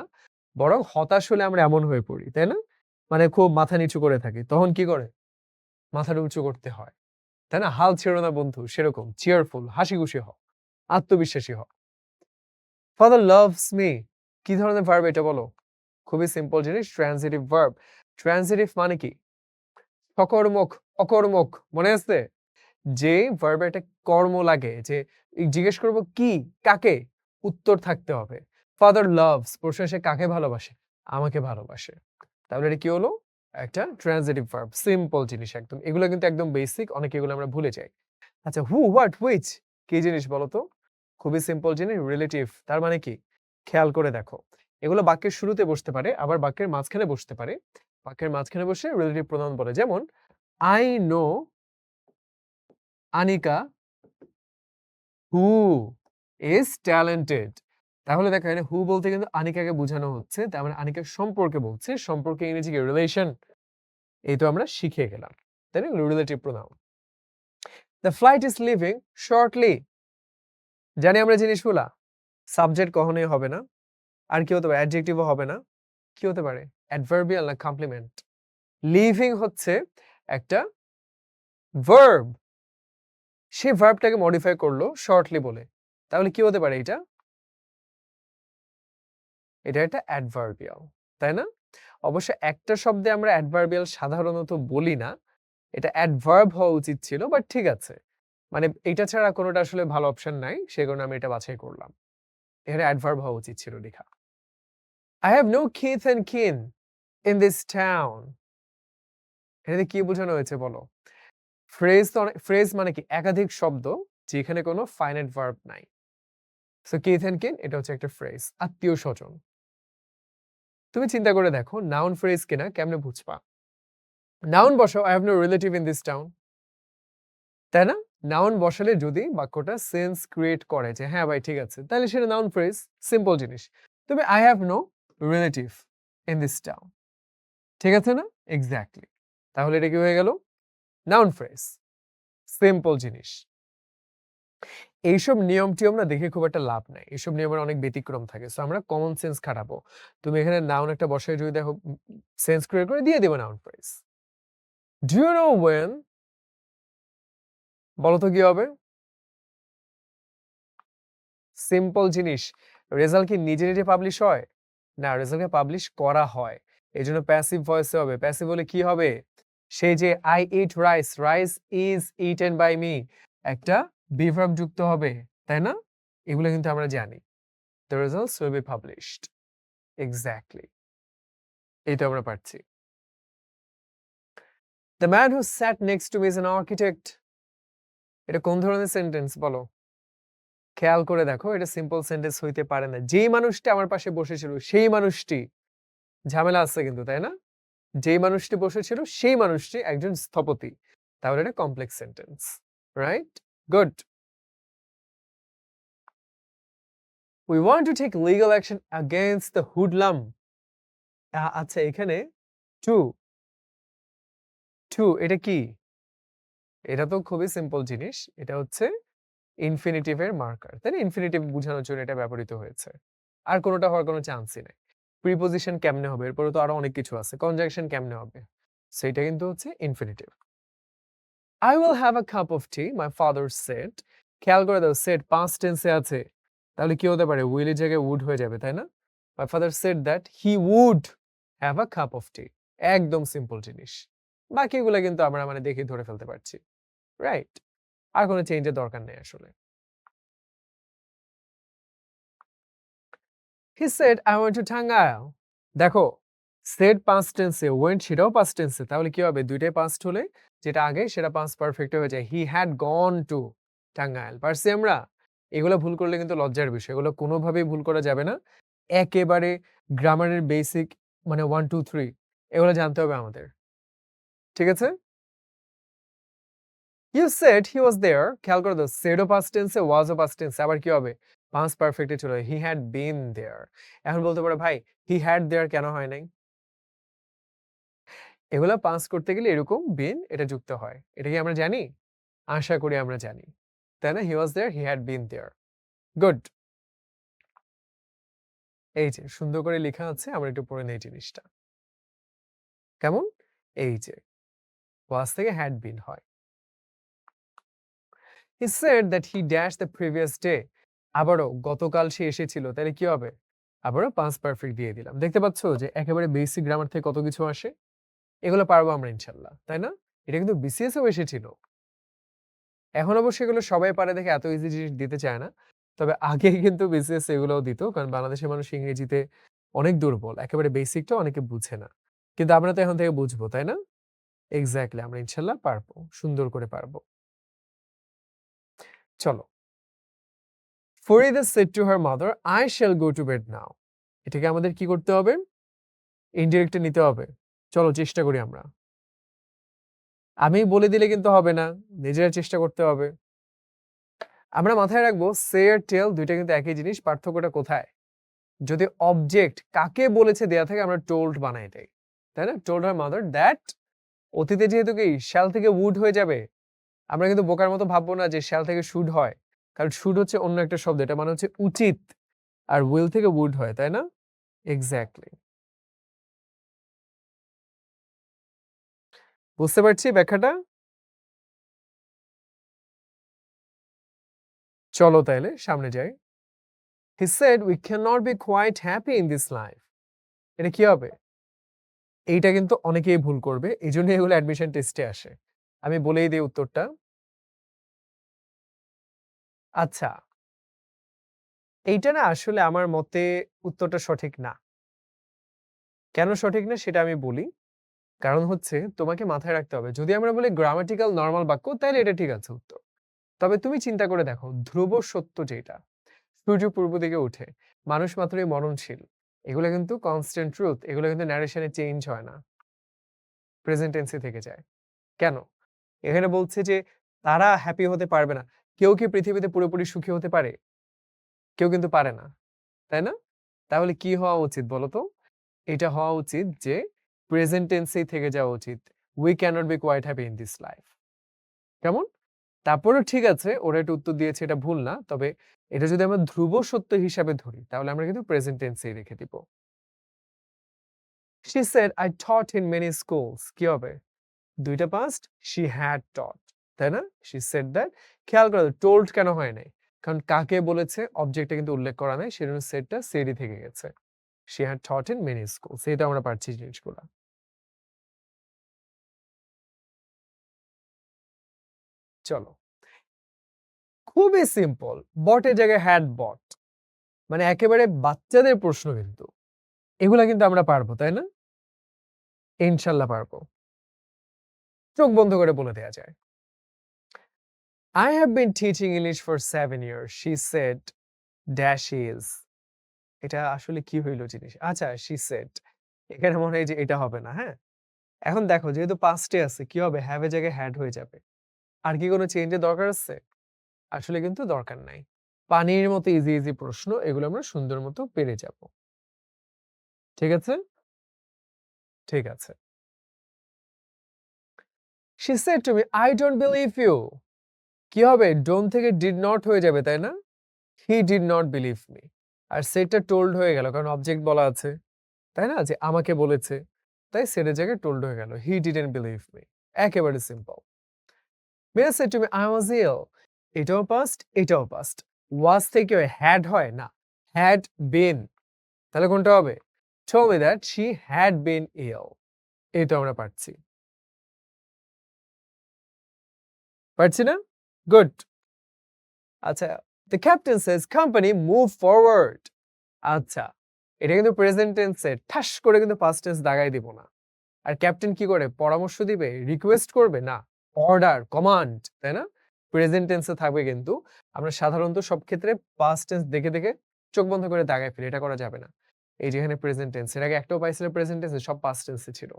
বরং হতাশ হলে আমরা এমন হয়ে পড়ি। তাই না? মানে খুব মাথা নিচু করে থাকি। তখন কি করে? মাথাটা উঁচু করতে হয়। তাই না? হাল ছেড়ো না বন্ধু। সেরকম চেয়ারফুল, হাসিখুশি হও। আত্মবিশ্বাসী হও। Father loves me. কি ধরনের ভার্ব এটা বলো? খুবই সিম্পল জিনিস, ট্রান্সিটিভ ভার্ব। ট্রান্সিটিভ মানে কি? সকর্মক, অকর্মক। মনে আছে? যে ভার্বে একটা কর্ম লাগে, যে জিজ্ঞেস করব কি, কাকে? উত্তর থাকতে হবে। ফাদার লাভস, প্রশ্ন সে কাকে ভালোবাসে? আমাকে ভালোবাসে। তাহলে এটা কি হলো? একটা ট্রান্সিটিভ ভার্ব। সিম্পল জিনিস একদম। এগুলো কিন্তু একদম বেসিক, অনেকে এগুলো আমরা ভুলে যাই। আচ্ছা, হু, হোয়াট, হুইচ কি জিনিস বলো তো? খুবই সিম্পল জিনিস, রিলেটিভ। তার মানে কি? খেয়াল করে দেখো। এগুলো বাক্যের শুরুতে বসতে পারে, আবার বাক্যের মাঝখানে বসতে পারে। বাক্যের মাঝখানে বসে রিলেটিভ প্রোনাউন বলে। যেমন I know Anika who is talented. তাহলে দেখো, এখানে who বলতে কিন্তু আনিকাকে বোঝানো হচ্ছে। তার মানে আনিকার সম্পর্কে বলছে। সম্পর্কে ইংরেজি কি? রিলেশন। এই তো আমরা শিখে গেলাম। তাই না? Relative pronoun. The flight is leaving shortly. জানি আমরা জিনিসগুলা। সাবজেক্ট কখনোই হবে না। আর কি হতে পারে? অ্যাডজেক্টিভও হবে না। কি হতে পারে? অ্যাডভার্বিয়াল না কমপ্লিমেন্ট? লিভিং হচ্ছে একটা ভার্ব। সে ভার্বটাকে মডিফাই করলো শর্টলি বলে। তাহলে কি হতে পারে এটা? এটা একটা অ্যাডভার্বিয়াল। তাই না? অবশ্য একটা শব্দে আমরা অ্যাডভার্বিয়াল সাধারণত বলি না। এটা অ্যাডভার্ব হওয়া উচিত ছিল, বাট ঠিক আছে। মানে এটা ছাড়া কোনোটা আসলে ভালো অপশন নাই। সে কারণে আমি এটা বাছাই করলাম। এখানে অ্যাডভার্ব হওয়া উচিত ছিল লেখা। I have no kith and kin in this town. এটাতে কি বোঝানো হয়েছে বলো? ফ্রেজ মানে কি? একাধিক শব্দ যেখানে কোনো ফাইনাইট ভার্ব নাই। সো কিথ অ্যান্ড কিন এটা হচ্ছে একটা ফ্রেজ। আত্মীয়-স্বজন। তুমি চিন্তা করে দেখো নাউন ফ্রেজ কিনা কেমনে বুঝবা? নাউন বসাও I have no relative in this town। তাই না? নাউন বসালে যদি বাক্যটা সেন্স ক্রিয়েট করে যে হ্যাঁ ভাই ঠিক আছে, তাহলে সেটা নাউন ফ্রেজ, সিম্পল জিনিস। তবে I have no relative in this town। ঠিক আছে না? এক্সাক্টলি। তাহলে এটা কি হয়ে গেল? Noun phrase. সিম্পল জিনিস। এইসব নিয়ম-টিয়ম না দেখে খুব একটা লাভ নাই। এসব নিয়মের অনেক ব্যতিক্রম থাকে। সো আমরা কমন সেন্স খাটাবো। তুমি এখানে নাউন একটা বসায় যদি দেখো সেন্স ক্রিয়েট করে দিয়ে দিবা noun phrase. Do you know when? বলো তো কি হবে? সিম্পল জিনিস। রেজাল্ট কি নিজে, নিজে পাবলিশ হয়? না, রেজাল্টকে পাবলিশ করা হয়। এজন্য প্যাসিভ ভয়েসে হবে। প্যাসিভ হলে কি হবে? সেই যে I eat rice, rice is eaten by me একটা be verb যুক্ত হবে। তাই না? এগুলো কিন্তু আমরা জানি। The results will be published. Exactly. এইটা আমরা পারছি। The man who sat next to me is an architect. এটা কোন ধরনের সেন্টেন্স বলো? খেয়াল করে দেখো এটা সিম্পল সেন্টেন্স হইতে পারে না। যেই মানুষটি আমার পাশে বসেছিল সেই মানুষটি, ঝামেলা আছে কিন্তু তাই না? যেই মানুষটি বসেছিল সেই মানুষটি একজন স্থপতি। তাহলে এটা complex sentence. Right? Good. We want to take legal action against the hoodlum. আচ্ছা এখানে to এটা কি? এটা তো খুবই সিম্পল জিনিস। এটা হচ্ছে ইনফিনিটিভ এর মার্কার। তাই না? ইনফিনিটিভ বোঝানোর জন্য এটা ব্যবহৃত হয়েছে। আর কোনটা হওয়ার কোনো চান্সই নাই। প্রিপোজিশন কেমনে হবে? এরপরে তো আরো অনেক কিছু আছে। কনজাংশন কেমনে হবে? সেইটা কিন্তু হচ্ছে infinitive. I will have a cup of tea, my father said. খেয়াল করে দাও said past tense এ আছে। তাহলে কি হতে পারে? will এর জায়গায় would হয়ে যাবে, তাই না? My father said that he would have a cup of tea. একদম সিম্পল জিনিস। বাকিগুলা কিন্তু আমরা মানে দেখেই ধরে ফেলতে পারছি। রাইট? আর কোনো চেঞ্জের দরকার নেই আসলে। He said I went to Tangail. দেখো said past tense এ went সেটাও past tense এ। তাহলে কি হবে? দুইটাই past হলে যেটা আগে সেটা past perfect হয়ে যায়। He had gone to Tangail. পারছি আমরা? এগুলো ভুল করলে কিন্তু লজ্জার বিষয়। এগুলো কোনোভাবেই ভুল করা যাবে না। একেবারে গ্রামারের বেসিক মানে 1 2 3 এগুলো জানতে হবে আমাদের। ঠিক আছে? You said he was there। খেয়াল করে দাও said O past tense A was O past tense এ। আবার কি হবে? past perfect এ চলে যাবে। He had been there। এখন বলতে পারো ভাই he had there কেন হয় নাই? এগুলা পাস করতে গেলে এরকম been এটা যুক্ত হয়। এটা কি আমরা জানি? আশা করি আমরা জানি। তাই না? He was there, he had been there. Good. এই যে সুন্দর করে লেখা আছে আমরা একটু পড়ে নেই জিনিসটা। কেমন? এই যে was থেকে had been হয়। He said that he dashed the previous day। আবারও গতকাল সে এসেছিল। তাহলে কি হবে? আবারও past perfect দিয়ে দিলাম। দেখতে পাচ্ছ যে একেবারে বেসিক গ্রামার থেকে কত কিছু আসে? এগুলো পারবো আমরা ইনশাআল্লাহ। তাই না? এটা কিন্তু বিসিএস এও এসেছিল। এখন অবশ্য এগুলো সবাই পারে দেখে এত ইজি জিনিস দিতে চায় না। তবে আগে কিন্তু বিসিএস এগুলোও দিত। কারণ বাংলাদেশের মানুষ ইংরেজিতে অনেক দুর্বল। একেবারে বেসিকটা অনেকে বুঝে না। কিন্তু আমরা তো এখন থেকে বুঝবো, তাই না? এক্সাক্টলি আমরা ইনশাআল্লাহ পারবো। সুন্দর করে পারবো। চলো। Farida said to her mother, I shall go to bed now। এটাকে আমাদের কি করতে হবে? ইনডিরেক্টে নিতে হবে। চলো চেষ্টা করি আমরা। আমি বলে দিলে কিন্তু হবে না। নিজেরা চেষ্টা করতে হবে। আমরা মাথায় রাখবো say আর tell ২ টা কিন্তু একই জিনিস। পার্থক্যটা কোথায়? যদি অবজেক্ট কাকে বলেছে দেয়া থাকে আমরা told বানাই দেই। তাই না? told her mother that অতীতে যেহেতু কি shall থেকে would হয়ে যাবে। আমরা কিন্তু বোকার মতো ভাববো না যে shall থেকে should হয়। কারণ should হচ্ছে অন্য একটা শব্দ। এটা মানে হচ্ছে উচিত। আর will থেকে would হয়, তাই না? এক্সাক্টলি। বুঝতে পারছি ব্যাখ্যাটা? চলো তাইলে সামনে যাই। He said we cannot be quite happy in this life। এটা কি হবে? এইটা কিন্তু অনেকেই ভুল করবে। এজন্যই এগুলো অ্যাডমিশন টেস্টে আসে। আমি বলেই দেই উত্তরটা। আচ্ছা, এইটা না আসলে আমার মতে উত্তরটা সঠিক না। কেন সঠিক না সেটা আমি বলি। কারণ হচ্ছে তোমাকে মাথায় রাখতে হবে যদি আমরা বলি গ্রামাটিক্যাল নরমাল বাক্য তাহলে এটা ঠিক আছে উত্তর। তবে তুমি চিন্তা করে দেখো ধ্রুব সত্য যেটা, সূর্য পূর্ব দিকে ওঠে, মানুষ মাত্রই মরণশীল, এগুলো কিন্তু কনস্ট্যান্ট ট্রুথ, এগুলো কিন্তু ন্যারেশনে চেঞ্জ হয় না, প্রেজেন্ট টেন্সে থেকে যায়। কেন? এখানে বলছে যে তারা হ্যাপি হতে পারবে না। কেউ কি পৃথিবীতে পুরোপুরি সুখী হতে পারে? কেউ কিন্তু পারে না। তাই না? তাহলে কি হওয়া উচিত বলো তো? এটা হওয়া উচিত যে প্রেজেন্ট টেন্সেই থেকে যাওয়া উচিত। We cannot be quite happy in this life. কেমন? তারপরেও ঠিক আছে, ওরা এটা উত্তর দিয়েছে এটা ভুল না। তবে এটা যদি আমরা ধ্রুব সত্য হিসাবে ধরি তাহলে আমরা কিন্তু প্রেজেন্ট টেন্সেই রেখে দিব। She said I taught in many schools. কি হবে? ২ টা past she had taught, তাই না? She said that. খেয়াল করো told কেন হয় নাই? কারণ কাকে বলেছে অবজেক্টে কিন্তু উল্লেখ করা নাই, সেজন্য said টা said ই থেকে গেছে। She had taught in many schools. এটা আমরা পারছি জিনিসগুলা। চলো। খুবই সিম্পল। bought এর জায়গায় had bought। মানে একেবারে বাচ্চাদের প্রশ্ন কিন্তু। এগুলা কিন্তু আমরা পারবো, তাই না? ইনশাআল্লাহ পারবো। চোখ বন্ধ করে বলে দেয়া যায়। I have been teaching English for 7 years. She said dash is. এটা আসলে কি হইল জিনিস? আচ্ছা she said। এখানে মনে হয় যে এটা হবে না, হ্যাঁ? এখন দেখো যেহেতু past এ আছে কি হবে? have এর জায়গায় had হয়ে যাবে। আর কি কোনো চেঞ্জ এর দরকার আছে? আসলে কিন্তু দরকার নাই। পানির মতো ইজি, ইজি প্রশ্ন এগুলো আমরা সুন্দর মতো পেরে যাব। ঠিক আছে? ঠিক আছে। She said to me, I don't believe you. কি হবে? don't থেকে did not হয়ে যাবে, তাই না? He did not believe me. R said টা told হয়ে গেল কারণ অবজেক্ট বলা আছে। তাই না? যে আমাকে বলেছে। তাই said এর জায়গায় told হয়ে গেল। He didn't believe me. একেবারে simple. Mira said to me, I was ill. এটাও past, এটাও past. was থেকে had হয় না। had been। তাহলে কোনটা হবে? Told me that she had been ill. এটা আমরা পারছি। পারছি না? গুড। আচ্ছা, the captain says company move forward. আচ্ছা, এটা কিন্তু প্রেজেন্ট টেন্সে ঠাস করে কিন্তু পাস্ট টেন্স দাগাই দিব না। আর ক্যাপ্টেন কি করে? পরামর্শ দিবে? রিকোয়েস্ট করবে? না। অর্ডার, কমান্ড, তাই না? প্রেজেন্ট টেন্সে থাকবে কিন্তু আমরা সাধারণত সব ক্ষেত্রে পাস্ট টেন্স দেখে, দেখে চোখ বন্ধ করে দাগায় ফেলি। এটা করা যাবে না। এই যে এখানে প্রেজেন্ট টেন্স, এর আগে একটাও পাইছিলে প্রেজেন্ট টেন্সে? সব পাস্ট টেন্সে ছিল।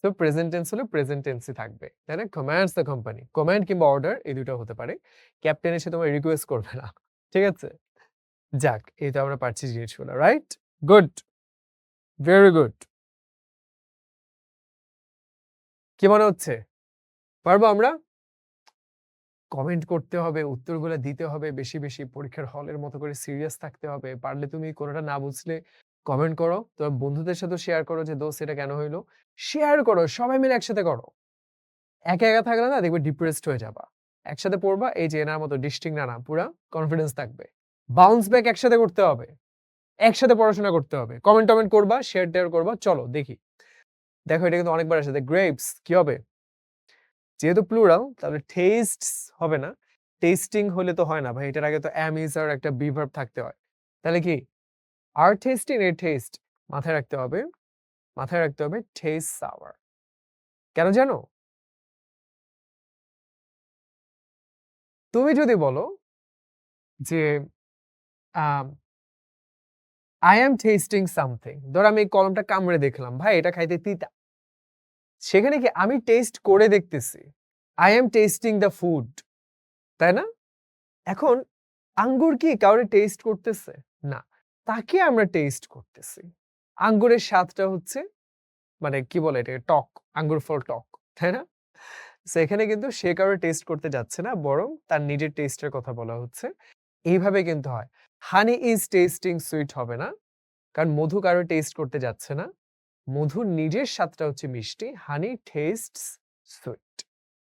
তো প্রেজেন্ট টেন্স হলে প্রেজেন্ট টেন্সই থাকবে। তাই না? Commands the company. কমান্ড কিংবা অর্ডার এই ২ টা হতে পারে। ক্যাপ্টেন এসে তোমায় রিকোয়েস্ট করবে না। ঠিক আছে? যাক, এই তো আমরা পারছি জিনিসগুলো। রাইট? গুড। Very good. কি মনে হচ্ছে? পারবো আমরা? কমেন্ট করতে হবে, উত্তরগুলা দিতে হবে বেশি, বেশি। পরীক্ষার হলের মতো করে সিরিয়াস থাকতে হবে। পারলে তুমি কোনটা না বুঝলে কমেন্ট করো। তোমার বন্ধুদের সাথেও শেয়ার করো যে, "দোস্ত এটা কেন হইলো?" শেয়ার করো, সবাই মিলে একসাথে করো। একা, একা থাকলে না দেখবে ডিপ্রেসড হয়ে যাবা। একসাথে পড়বা, এই যে এনার মতো ডিস্ট্রিক্ট নানা পুরা কনফিডেন্স থাকবে। বাউন্স ব্যাক একসাথে করতে হবে। একসাথে পড়াশোনা করতে হবে। কমেন্ট-টমেন্ট করবা, শেয়ার-টেয়ার করবা। চলো দেখি। দেখো এটা কিন্তু অনেকবার আসে। দ্যা গ্রেপস কি হবে? যেহেতু প্লুরাল তাহলে টেস্টস হবে না। টেস্টিং হলে তো হয় না ভাই। এটার আগে তো am, is আর একটা be verb থাকতে হয়। তাহলে কি? are tasting এর টেস্ট মাথায় রাখতে হবে। মাথায় রাখতে হবে taste sour। কেন জানো? তুমি যদি বলো যে আম I am tasting something। ধরো আমি এই কলমটা কামড়ে দেখলাম। ভাই এটা খাইতে তিতা। সেখানে কি আমি টেস্ট করে দেখতেছি। I am tasting the food। তাই না? এখন আঙ্গুর কি কাউরে টেস্ট করতেছে? না। তাকে আমরা টেস্ট করতেছি। আঙ্গুরের স্বাদটা হচ্ছে মানে কি বলে এটাকে? টক। আঙ্গুর ফল টক। তাই না? সো এখানে কিন্তু সে কাউরে টেস্ট করতে যাচ্ছে না, বরং তার নিজের টেস্টের কথা বলা হচ্ছে। এইভাবে কিন্তু হয়। হানি ইজ টেস্টিং সুইট হবে না। কারণ মধু কারো টেস্ট করতে যাচ্ছে না। মধুর নিজের স্বাদটা হচ্ছে মিষ্টি। হানি টেস্টস সুইট।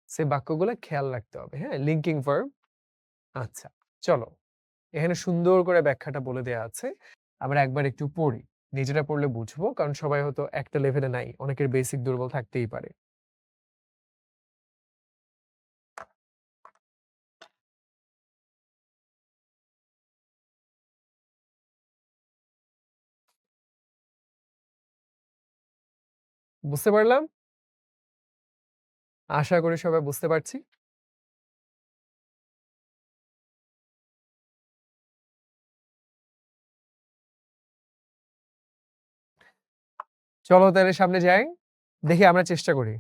সে বাক্যগুলো খেয়াল রাখতে হবে, হ্যাঁ? Linking verb. আচ্ছা, চলো। এখানে সুন্দর করে ব্যাখ্যাটা বলে দেয়া আছে। আমরা একবার একটু পড়ি। নিজেরা পড়লে বুঝবো। কারণ সবাই হয়তো একটা লেভেলে নাই। অনেকের বেসিক দুর্বল থাকতেই পারে। বুঝতে পারলাম? আশা করি সবাই বুঝতে পারছি। চলো তাহলে সামনে যাই। দেখি আমরা চেষ্টা করি।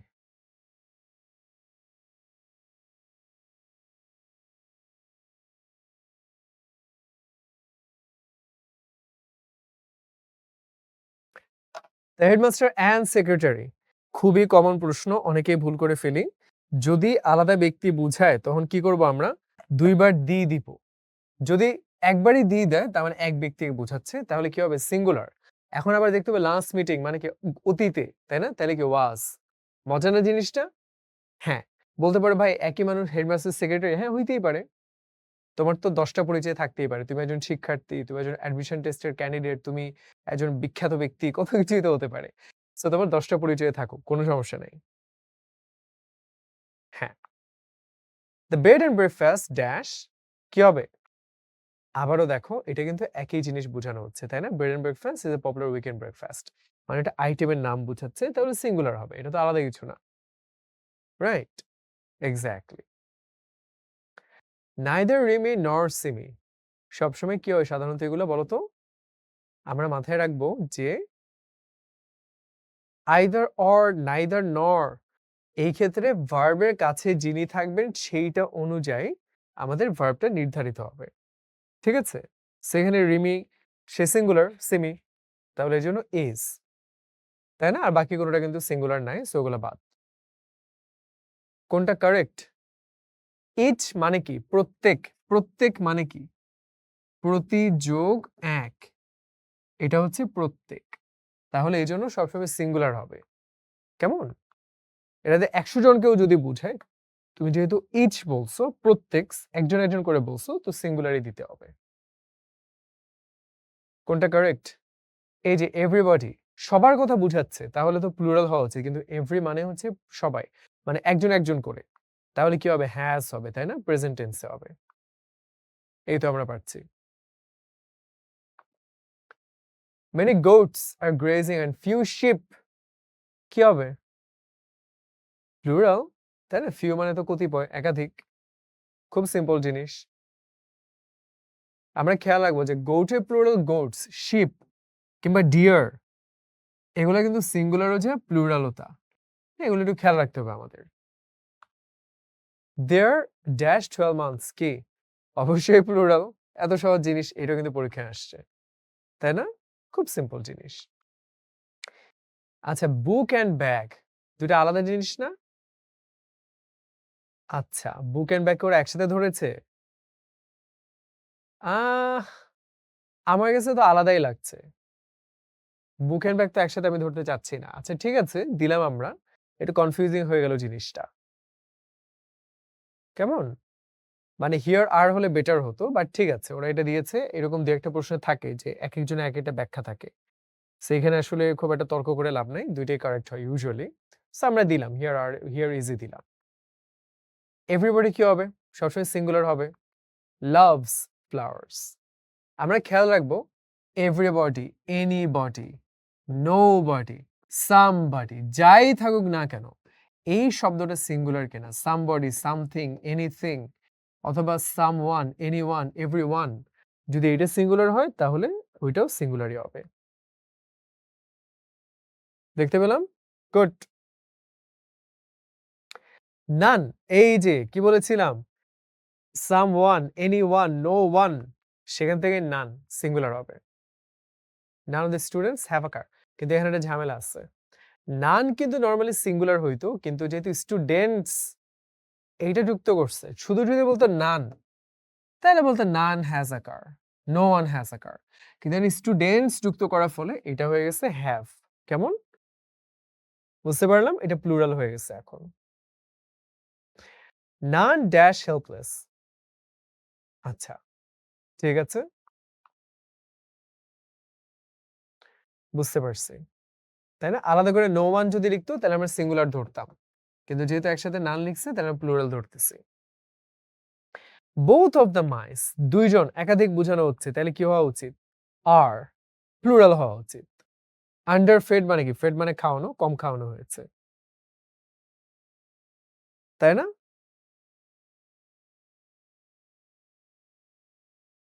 দ্য হেডমাস্টার অ্যান্ড সেক্রেটারি খুবই কমন প্রশ্ন, অনেকেই ভুল করে ফেলি। যদি আলাদা ব্যক্তি বুঝায় তখন কি করব আমরা? ২ বার দি দিব। যদি একবারই দি দেয় তার মানে এক ব্যক্তিকে বোঝাচ্ছে, তাহলে কি হবে? সিঙ্গুলার। এখন আবার দেখতে হবে লাস্ট মিটিং মানে কি অতীতে, তাই না? তাহলে কি ওয়াজ। মজা না জিনিসটা? হ্যাঁ, বলতে পারো ভাই একই মানুষ হেডমাস্টার সেক্রেটারি, হ্যাঁ হইতেই পারে। তোমার তো ১০ টা পরিচয় থাকতেই পারে। তুমি একজন শিক্ষার্থী, তুমি একজন অ্যাডমিশন টেস্টের ক্যান্ডিডেট, তুমি একজন বিখ্যাত ব্যক্তি, কত কিছুই তো হতে পারে। সো তোমার ১০ টা পরিচয়ে থাকুক, কোন সমস্যা নাই। হ্যাঁ, the bed and breakfast dash কি হবে? আবারও দেখো এটা কিন্তু একই জিনিস বোঝানো হচ্ছে, তাই না? Bed and breakfast is a popular weekend breakfast. মানে এটা আইটেমের নাম বুঝাচ্ছে, তাহলে সিঙ্গুলার হবে। এটা তো আলাদা কিছু না। রাইট? এক্সাক্টলি। নাইদার রিমি নর সিমি সবসময় কি হয় সাধারণত এগুলো বলো তো? আমরা মাথায় রাখবো যে আইদার অর, নাইদার নর এই ক্ষেত্রে ভার্বের কাছে যিনি থাকবেন সেইটা অনুযায়ী আমাদের ভার্বটা নির্ধারিত হবে। ঠিক আছে? সেখানে রিমি সে সিঙ্গুলার, সিমি তাহলে এজন্য ইজ। তাই না? আর বাকি কোনটা কিন্তু সিঙ্গুলার নাই, সো ওগুলা বাদ। কোনটা কারেক্ট? ইচ মানে কি? প্রত্যেক। প্রত্যেক মানে কি? প্রতি যোগ এক। এটা হচ্ছে প্রত্যেক। তাহলে এজন্য সবসময় সিঙ্গুলার হবে। কেমন? এটাতে ১০০ জনকেও যদি বুঝায়, তুমি যেহেতু ইচ বলছো, প্রত্যেক একজন, একজন করে বলছো, তো সিঙ্গুলারই দিতে হবে। কোনটা কারেক্ট? এই যে এভরিবডি সবার কথা বুঝাচ্ছে, তাহলে তো প্লুরাল হওয়া উচিত। কিন্তু এভরি মানে হচ্ছে সবাই। মানে একজন, একজন করে। তাহলে কি হবে? হ্যাজ হবে, তাই না? প্রেজেন্ট টেন্সে হবে। এই তো আমরা পারছি। Many goats are grazing and few sheep কি হবে? প্লুরাল, তাই না? few মানে তো কতিপয়, একাধিক। খুব সিম্পল জিনিস। আমরা খেয়াল রাখবো যে গোটের প্লুরাল গোটস, শিপ কিংবা ডিয়ার এগুলা কিন্তু সিঙ্গুলারও যে প্লুরালও তা। এগুলো একটু খেয়াল রাখতে হবে আমাদের। Their dash 12 months কি? অবশ্যই প্লুরাল। এত সহজ জিনিস, এটা কিন্তু পরীক্ষায় আসছে। তাই না? খুব সিম্পল জিনিস। আচ্ছা, বুক অ্যান্ড ব্যাগ ২ টা আলাদা জিনিস না? আচ্ছা, বুক অ্যান্ড ব্যাগ কে ওরা একসাথে ধরেছে? আহ আমার কাছে তো আলাদাই লাগছে। বুক অ্যান্ড ব্যাগ তো একসাথে আমি ধরতে চাচ্ছি না। আচ্ছা ঠিক আছে, দিলাম আমরা। একটু কনফিউজিং হয়ে গেল জিনিসটা। কেমন? মানে হিয়ার আর হলে বেটার হতো। বাট ঠিক আছে, ওরা এটা দিয়েছে। এরকম ২-১ টা প্রশ্ন থাকে যে একেকজনের একেকটা ব্যাখ্যা থাকে। সেইখানে আসলে খুব একটা তর্ক করে লাভ নাই। ২ টাই কারেক্ট হয় ইউজুয়ালি। সো আমরা দিলাম হিয়ার আর হিয়ার ইজি দিলাম। এভরিবডি কি হবে? সবসময় সিঙ্গুলার হবে। Loves flowers. আমরা খেয়াল রাখবো এভরিবডি, এনিবডি, নোবডি, সামবডি যাই থাকুক না কেন, এই শব্দটা সিঙ্গুলার কিনা। সামবডি, সামথিং, এনিথিং অথবা সামওয়ান, এনিওয়ান, এভরিওয়ান যদি এটা সিঙ্গুলার হয় তাহলে ওইটাও সিঙ্গুলারই হবে। দেখতে পেলাম? গুড। নান এই যে কি বলেছিলাম? সামওয়ান, এনিওয়ান, নো ওয়ান সেখান থেকে নান সিঙ্গুলার হবে। None of the students have a car. কিন্তু এখানে একটা ঝামেলা আছে। নান কিন্তু নরমালি সিঙ্গুলার হইতো, কিন্তু যেহেতু স্টুডেন্টস এইটা যুক্ত করছে, শুধু যদি বলতো নান তাহলে বলতো none has a car, no one has a car. কিন্তু এখানে স্টুডেন্টস যুক্ত করার ফলে এটা হয়ে গেছে হ্যাভ। কেমন? বুঝতে পারলাম? এটা প্লুরাল হয়ে গেছে এখন। নান ড্যাশ হেল্পলেস। আচ্ছা, ঠিক আছে, বুঝতে পারছি। তাই না? আলাদা করে নো ওয়ান যদি লিখতো তাহলে আমরা সিঙ্গুলার ধরতাম। কিন্তু যেহেতু একসাথে নান লিখছে তাহলে আমরা প্লুরাল ধরতেছি। বোথ অফ দ্য মাইস ২ জন একাধিক বোঝানো হচ্ছে, তাহলে কি হওয়া উচিত? আর প্লুরাল হওয়া উচিত। আন্ডার ফেড মানে কি? ফেড মানে খাওয়ানো, কম খাওয়ানো হয়েছে। তাই না?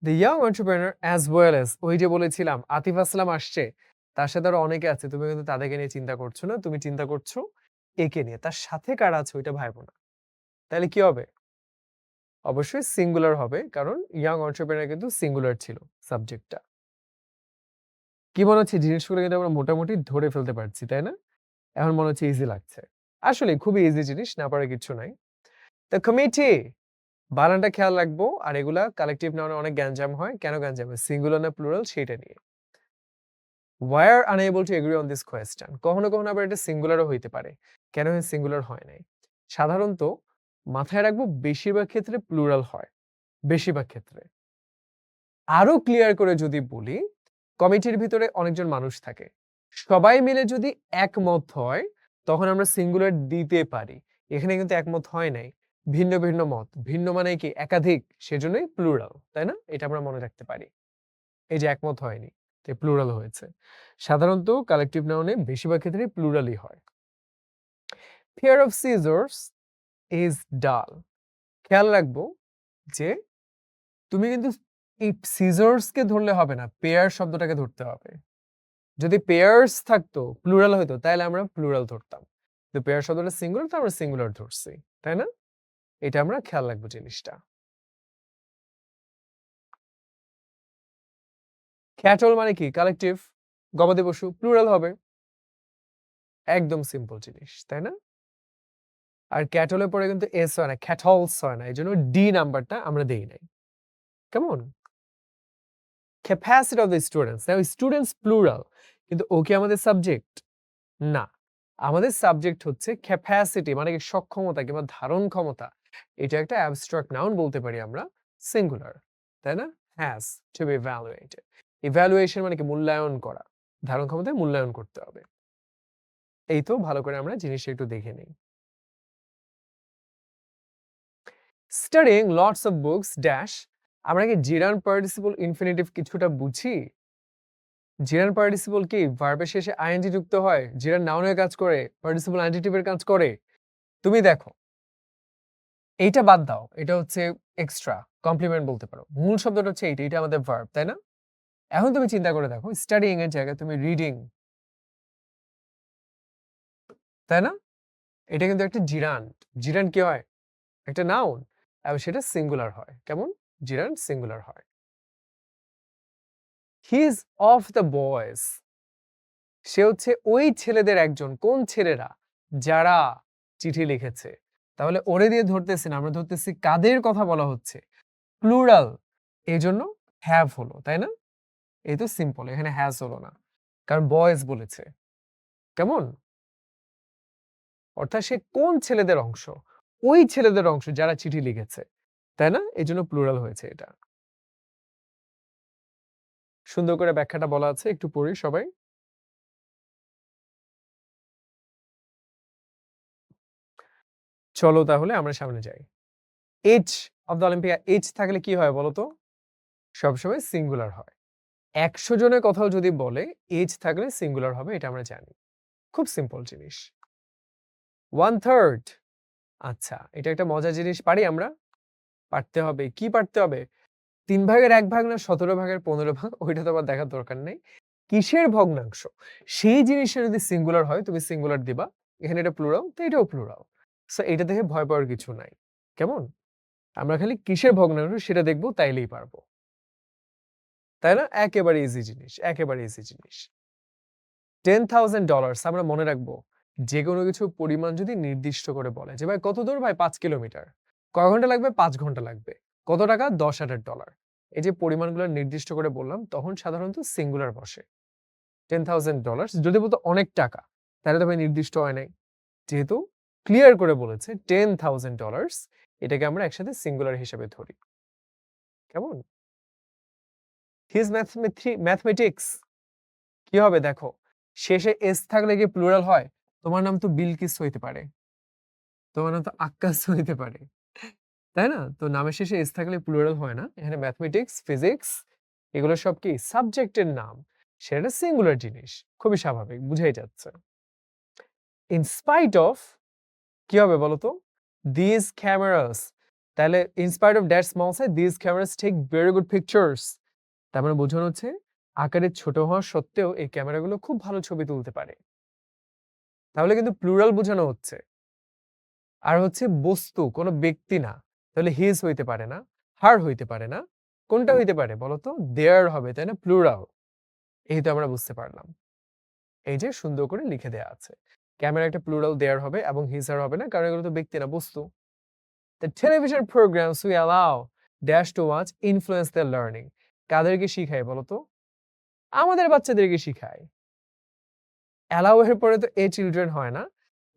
The young entrepreneur as well as ওই যে বলেছিলাম আতিফ আসলাম আসছে। তার সাথে আরো অনেকে আছে। তুমি কিন্তু তাদেরকে নিয়ে চিন্তা করছো না। তুমি চিন্তা করছো একে নিয়ে। তার সাথে কারা আছে ওইটা ভাইবো না। তাইলে কি হবে? অবশ্যই সিঙ্গুলার হবে। কারণ ইয়াং এন্টারপ্রেনার কিন্তু সিঙ্গুলার ছিল সাবজেক্টটা। কি মনে হচ্ছে জিনিসগুলো কিন্তু আমরা মোটামুটি ধরে ফেলতে পারছি, তাই না? এখন মনে হচ্ছে ইজি লাগছে। আসলেই খুবই ইজি জিনিস, না পারার কিচ্ছু নাই। দ্য কমিটি বানানটা খেয়াল রাখবো। আর এগুলা কালেক্টিভ নাউনে অনেক গ্যাঞ্জাম হয়। কেন গ্যাঞ্জাম হয়? সিঙ্গুলার না প্লুরাল সেইটা নিয়ে। were unable to agree on this question কখনো কখনো আবার এটা সিঙ্গুলারও হইতে পারে। কেন সিঙ্গুলার হয় নাই? সাধারণত মাথায় রাখবো বেশিরভাগ ক্ষেত্রে প্লুরাল হয়। বেশিরভাগ ক্ষেত্রে। আরো ক্লিয়ার করে যদি বলি, কমিটির ভিতরে অনেকজন মানুষ থাকে। সবাই মিলে যদি একমত হয়, তখন আমরা সিঙ্গুলার দিতে পারি। এখানে কিন্তু একমত হয় নাই। ভিন্ন, ভিন্ন মত। ভিন্ন মানে কি? একাধিক। সেজন্যই প্লুরাল। তাই না? এটা আমরা মনে রাখতে পারি। এই যে একমত হয়নি। তাই প্লুরাল হয়েছে। সাধারণত কালেক্টিভ নাউনে বেশিরভাগ ক্ষেত্রেই প্লুরালই হয়। পেয়ার অফ সিজার্স ইজ ডাল। খেয়াল রাখবো যে তুমি কিন্তু এই সিজার্স কে ধরলে হবে না। পেয়ার শব্দটাকে ধরতে হবে। যদি পেয়ার্স থাকতো, প্লুরাল হইতো, তাহলে আমরা প্লুরাল ধরতাম। তো পেয়ার শব্দটা সিঙ্গুলার তো আমরা সিঙ্গুলার ধরছি। তাই না? এটা আমরা খেয়াল রাখবো জিনিসটা। ক্যাটল মানে কি? কালেক্টিভ। গবাদি পশু প্লুরাল হবে। একদম সিম্পল জিনিস, তাই না? আর ক্যাটলের পরে কিন্তু এস হয় না, ক্যাটলস হয় না। এজন্য ডি নাম্বারটা আমরা দেই নাই। কেমন? Capacity of the students. Now students plural. কিন্তু ও কি আমাদের সাবজেক্ট? না। আমাদের সাবজেক্ট হচ্ছে ক্যাপাসিটি মানে কি সক্ষমতা কিংবা ধারণ ক্ষমতা। এটা একটা অ্যাবস্ট্রাক্ট নাউন বলতে পারি আমরা সিঙ্গুলার। তাই না? Has to be evaluated. Evaluation মানে কি মূল্যায়ন করা। ধারণ ক্ষমতায় মূল্যায়ন করতে হবে। এই তো ভালো করে আমরা জিনিসটা একটু দেখে নেই। Studying lots of books dash আমরা কি জিরান পার্টিসিপল ইনফিনিটিভ কিছুটা বুঝি? জিরান পার্টিসিপল কি ভার্বের শেষে আইএনজি যুক্ত হয়, জিরান নাউনের কাজ করে, পার্টিসিপল অ্যাডজেক্টিভের কাজ করে। তুমি দেখো এইটা বাদ দাও, এটা হচ্ছে এক্সট্রা কমপ্লিমেন্ট বলতে পারো। মূল শব্দটা হচ্ছে এইটা, এটা আমাদের ভার্ব, তাই না? এখন তুমি চিন্তা করে দেখো স্টাডিং এর জায়গায় তুমি রিডিং, তাই না? এটা কিন্তু একটা জিরান। জিরান কি হয়? একটা নাউন এবং সেটা সিঙ্গুলার হয়। কেমন? জিরান সিঙ্গুলার হয়। He is of the boys. সে হচ্ছে ওই ছেলেদের একজন। কোন ছেলেরা? যারা চিঠি লিখেছে। তাহলে ওরে দিয়ে ধরতেছি না, আমরা ধরতেছি কাদের কথা বলা হচ্ছে? প্লুরাল। এজন্য হ্যাভ হলো, তাই না? এই তো সিম্পল। এখানে হ্যাজ হলো না। কারণ বয়েজ বলেছে। কেমন? অর্থাৎ সে কোন ছেলেদের অংশ? ওই ছেলেদের অংশ যারা চিঠি লিখেছে। তাই না? এজন্য প্লুরাল হয়েছে এটা। সুন্দর করে ব্যাখ্যাটা বলা আছে। একটু পড়ি সবাই। চলো তাহলে আমরা সামনে যাই। Age of the Olympia age থাকলে কি হয় বলো তো? সবসময় সিঙ্গুলার হয়। ১০০ জনের কথাও যদি বলে এজ থাকলে সিঙ্গুলার হবে, এটা আমরা জানি। খুব সিম্পল জিনিস। 1/3 আচ্ছা, এটা একটা মজার জিনিস। পারি আমরা? পারতে হবে। কি পারতে হবে? ৩ ভাগের ১ ভাগ না ১৭ ভাগের ১৫ ভাগ ওইটা তো আবার দেখার দরকার নেই। কিসের ভগ্নাংশ? সেই জিনিসটা যদি সিঙ্গুলার হয় তুমি সিঙ্গুলার দিবা। এখানে এটা প্লুরাল তো এটাও প্লুরাল। সো এটা দেখে ভয় পাওয়ার কিছু নাই। কেমন? আমরা খালি কিসের ভগ্নাংশ সেটা দেখব, তাইলেই পারবো। তাই না? একেবারে ইজি জিনিস, একেবারে ইজি জিনিস। $10,000 আমরা মনে রাখবো যেকোনো কিছুর পরিমাণ যদি নির্দিষ্ট করে বলে যে ভাই কত দূর? ভাই ৫ কিলোমিটার। কয় ঘন্টা লাগবে? ৫ ঘন্টা লাগবে। কত টাকা? $10,000। এই যে পরিমাণগুলো নির্দিষ্ট করে বললাম তখন সাধারণত সিঙ্গুলার বসে। $10,000 যদি বলতো অনেক টাকা তাহলে তো ভাই নির্দিষ্ট হয় নাই। যেহেতু ক্লিয়ার করে বলেছে $10,000 এটাকে আমরা একসাথে সিঙ্গুলার হিসেবে ধরি। কেমন? হিজ ম্যাথমেটিক্স কি হবে দেখো, শেষে এস থাকলে কি প্লুরাল হয়? তোমার নাম তো বিলকিস হইতে পারে। তোমার নাম তো আক্কাস হইতে পারে। তাই না? তো নামের শেষে এস থাকলে প্লুরাল হয় না। এখানে ম্যাথমেটিক্স, ফিজিক্স এগুলো সব কি সাবজেক্টের নাম। সেটা সিঙ্গুলার জিনিস। খুবই স্বাভাবিক, বুঝাই যাচ্ছে। ইন স্পাইট অফ কি হবে বলো তো? these cameras তাহলে in spite of that small size these cameras take very good pictures তার মানে বোঝানো হচ্ছে আকারে ছোট হওয়া সত্ত্বেও এই ক্যামেরাগুলো খুব ভালো ছবি তুলতে পারে তাহলে কিন্তু প্লুরাল বোঝানো হচ্ছে আর হচ্ছে বস্তু কোনো ব্যক্তি না তাহলে হিজ হইতে পারে না হার হইতে পারে না কোনটা হইতে পারে বলতো দেয়ার হবে তাই না প্লুরাল এই তো আমরা বুঝতে পারলাম এই যে সুন্দর করে লিখে দেয়া আছে ক্যামেরা একটা প্লুরাল দেয়ার হবে এবং হিজ হার হবে না কারণ এগুলো তো ব্যক্তি না বস্তু The television programs we allow dash to watch influence their learning কাদেরকে শিখায় বলতো আমাদের বাচ্চাদেরকে শিখায় allow এর পরে তো a children হয় না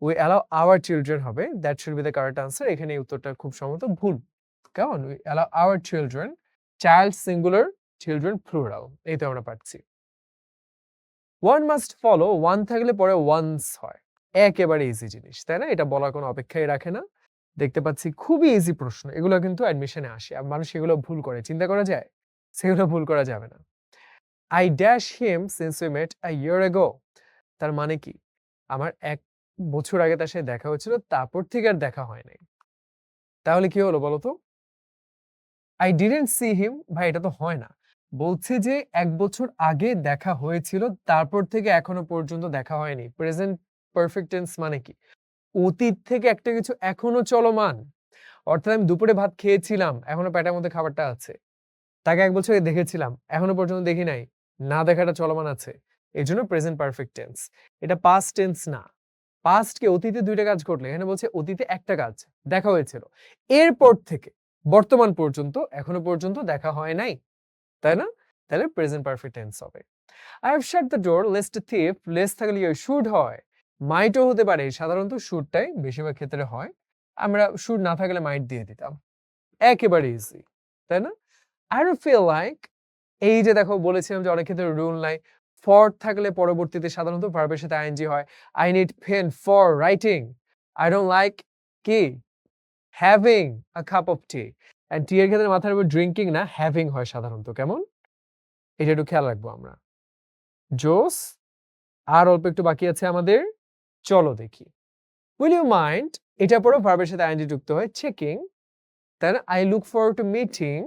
we allow our children হবে that should be the correct answer এখানে এই উত্তরটা খুব সম্ভবত ভুল কেমন we allow our children child singular children plural এই তো আমরা পাচ্ছি one must follow one থাকলে পরে once হয় একেবারে ইজি জিনিস তাই না এটা বলার কোনো অপেক্ষাই রাখে না দেখতে পাচ্ছি খুবই ইজি প্রশ্ন এগুলো কিন্তু অ্যাডমিশনে আসে আর মানুষ এগুলো ভুল করে চিন্তা করা যায় সেগুলো ভুল করা যাবে না I dash him since we met a year ago তার মানে কি আমার 1 বছর আগে তার সাথে দেখা হয়েছিল তারপর থেকে আর দেখা হয় নাই তাহলে কি হলো বলো তো I didn't see him ভাই এটা তো হয় না বলছে যে 1 বছর আগে দেখা হয়েছিল তারপর থেকে এখনো পর্যন্ত দেখা হয়নি প্রেজেন্ট পারফেক্ট টেন্স মানে কি অতীত থেকে একটা কিছু এখনো চলমান অর্থাৎ আমি দুপুরে ভাত খেয়েছিলাম এখনো পেটের মধ্যে খাবারটা আছে তাকে 1 বছর আগে দেখেছিলাম এখনো পর্যন্ত দেখি নাই না দেখাটা চলমান আছে এজন্য প্রেজেন্ট পারফেক্ট টেন্স এটা পাস্ট টেন্স না পাস্ট কে অতীতে দুইটা কাজ ঘটলে এখানে বলছে অতীতে একটা কাজ দেখা হয়েছিল এরপর থেকে বর্তমান পর্যন্ত এখনো পর্যন্ত দেখা হয় নাই তাই না তাহলে প্রেজেন্ট পারফেক্ট টেন্স হবে I have shut the door lest a thief lest থাকলে শুড হয় মাইটও হতে পারে সাধারণত শুডটাই বেশিরভাগ ক্ষেত্রে হয় আমরা শুড না থাকলে মাইট দিয়ে দিতাম একেবারে ইজি তাই না I don't feel like এই যে দেখো বলেছিলাম যে অনেক ক্ষেত্রে রুল নাই ফর থাকলে পরবর্তীতে সাধারণত ভার্বের সাথে আইএনজি হয় I need pen for writing I don't like কি having a cup of tea and tea এর ক্ষেত্রে মাথার উপর drinking না having হয় সাধারণত কেমন এটা একটু খেয়াল রাখবো আমরা জোস আর অল্প একটু বাকি আছে আমাদের চলো দেখি will you mind এটা পরে ভার্বের সাথে আইএনজি যুক্ত হয় চেকিং তাই না I look forward to meeting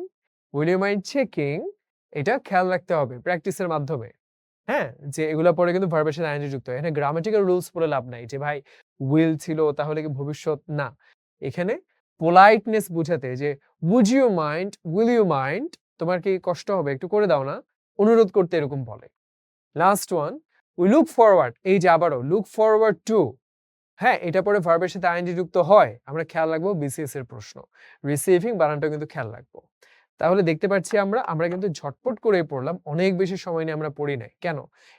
will you mind checking এটা খেয়াল রাখতে হবে প্র্যাকটিসের মাধ্যমে হ্যাঁ যে এগুলা পরে কিন্তু ভার্বের সাথে আইএনজি যুক্ত হয় এখানে গ্রামাটিক্যাল রুলস পড়ে লাভ নাই যে ভাই উইল ছিল তাহলে কি ভবিষ্যৎ না এখানে পোলাইটনেস বোঝাতে যে would you mind will you mind তোমার কি কষ্ট হবে একটু করে দাও না অনুরোধ করতে এরকম বলে last one we look forward এই যে আবারও look forward to হ্যাঁ এটা পরে ভার্বের সাথে আইএনজি যুক্ত হয় আমরা খেয়াল রাখবো বিসিএস এর প্রশ্ন রিসিভিং বানানটা কিন্তু খেয়াল রাখবো তাহলে দেখতে পাচ্ছি আমরা কিন্তু ঝটপট করে পড়লাম অনেক বেশি সময় নিয়ে আমরা পড়ি নাই কেন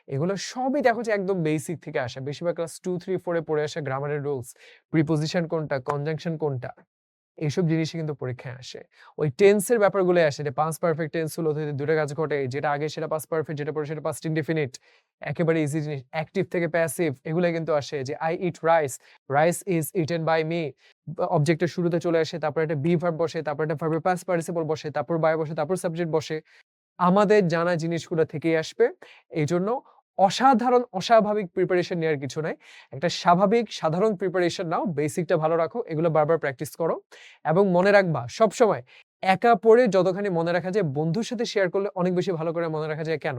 এগুলো সবই দেখো যে একদম বেসিক থেকে আসা বেশিরভাগ ক্লাস 2 3 4 এ পড়ে আসা গ্রামারের রুলস প্রিপোজিশন কোনটা কনজাংশন কোনটা এইসব জিনিসই কিন্তু পরীক্ষায় আসে ওই টেন্সের ব্যাপারগুলো আসে যে পাস্ট পারফেক্ট টেন্স হলো দুটো কাজ ঘটে যেটা আগে সেটা পাস্ট পারফেক্ট যেটা পরে সেটা পাস্ট ইনডিফিনিট একেবারে ইজি জিনিস অ্যাক্টিভ থেকে প্যাসিভ এগুলো কিন্তু আসে যে I eat rice rice is eaten by me অবজেক্টের শুরুতে চলে আসে তারপর একটা বি ভার্ব বসে তারপর একটা ভার্বের পাস্ট পার্টিসিপল বসে তারপর বাই বসে তারপর সাবজেক্ট বসে আমাদের জানা জিনিসগুলো থেকেই আসবে এইজন্য অসাধারণ অস্বাভাবিক প্রিপারেশন নেওয়ার কিছু নাই একটা স্বাভাবিক সাধারণ প্রিপারেশন নাও বেসিকটা ভালো রাখো এগুলো বারবার প্র্যাকটিস করো এবং মনে রাখবা সব সময় একা পড়ে যতখানি মনে রাখা যায় বন্ধুর সাথে শেয়ার করলে অনেক বেশি ভালো করে মনে রাখা যায় কেন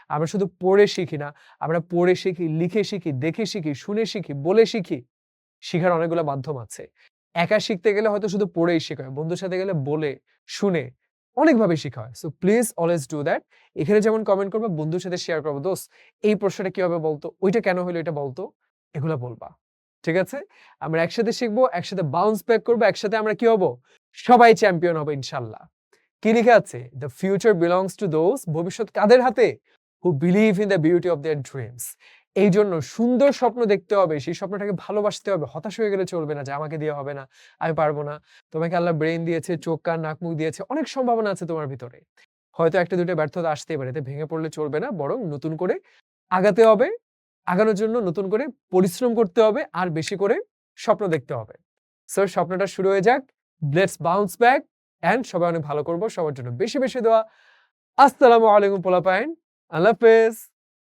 আমরা শুধু পড়ে শিখি না আমরা পড়ে শিখি লিখে শিখি দেখে শিখি শুনে শিখি বলে শিখি শেখার অনেকগুলো মাধ্যম আছে একা শিখতে গেলে হয়তো শুধু পড়েই শেখা হয় বন্ধুর সাথে গেলে বলে শুনে অনেকভাবে শেখা হয় so please always do that এখানে যেমন কমেন্ট করবে বন্ধুর সাথে শেয়ার করবো দোস্ত এই প্রশ্নটা কিভাবে বলতো ওইটা কেন হলো এটা বলতো এগুলা বলবা ঠিক আছে আমরা একসাথে শিখবো একসাথে বাউন্স ব্যাক করবো একসাথে আমরা কি হব সবাই চ্যাম্পিয়ন হবে ইনশাল্লাহ কি লিখে আছে the future belongs to those ভবিষ্যৎ কাদের হাতে who believe in the beauty of their dreams এই জন্য সুন্দর স্বপ্ন দেখতে হবে সেই স্বপ্নটাকে ভালোবাসতে হবে হতাশ হয়ে গেলে চলবে না যে আমাকে দিয়ে হবে না আমি পারবো না তোমাকে আল্লাহ ব্রেন দিয়েছে চোখ কান নাক মুখ দিয়েছে অনেক সম্ভাবনা আছে তোমার ভিতরে হয়তো একটা দুটো ব্যর্থতা আসতেই পারে এতে ভেঙে পড়লে চলবে না বরং নতুন করে আগাতে হবে আগানোর জন্য নতুন করে পরিশ্রম করতে হবে আর বেশি করে স্বপ্ন দেখতে হবে সো স্বপ্নটা শুরু হয়ে যাক লেটস বাউন্স ব্যাক এন্ড সবাই অনেক ভালো করবো সবার জন্য বেশি বেশি দোয়া আসসালামু আলাইকুম পোলাপাইন আল্লাহ হাফেজ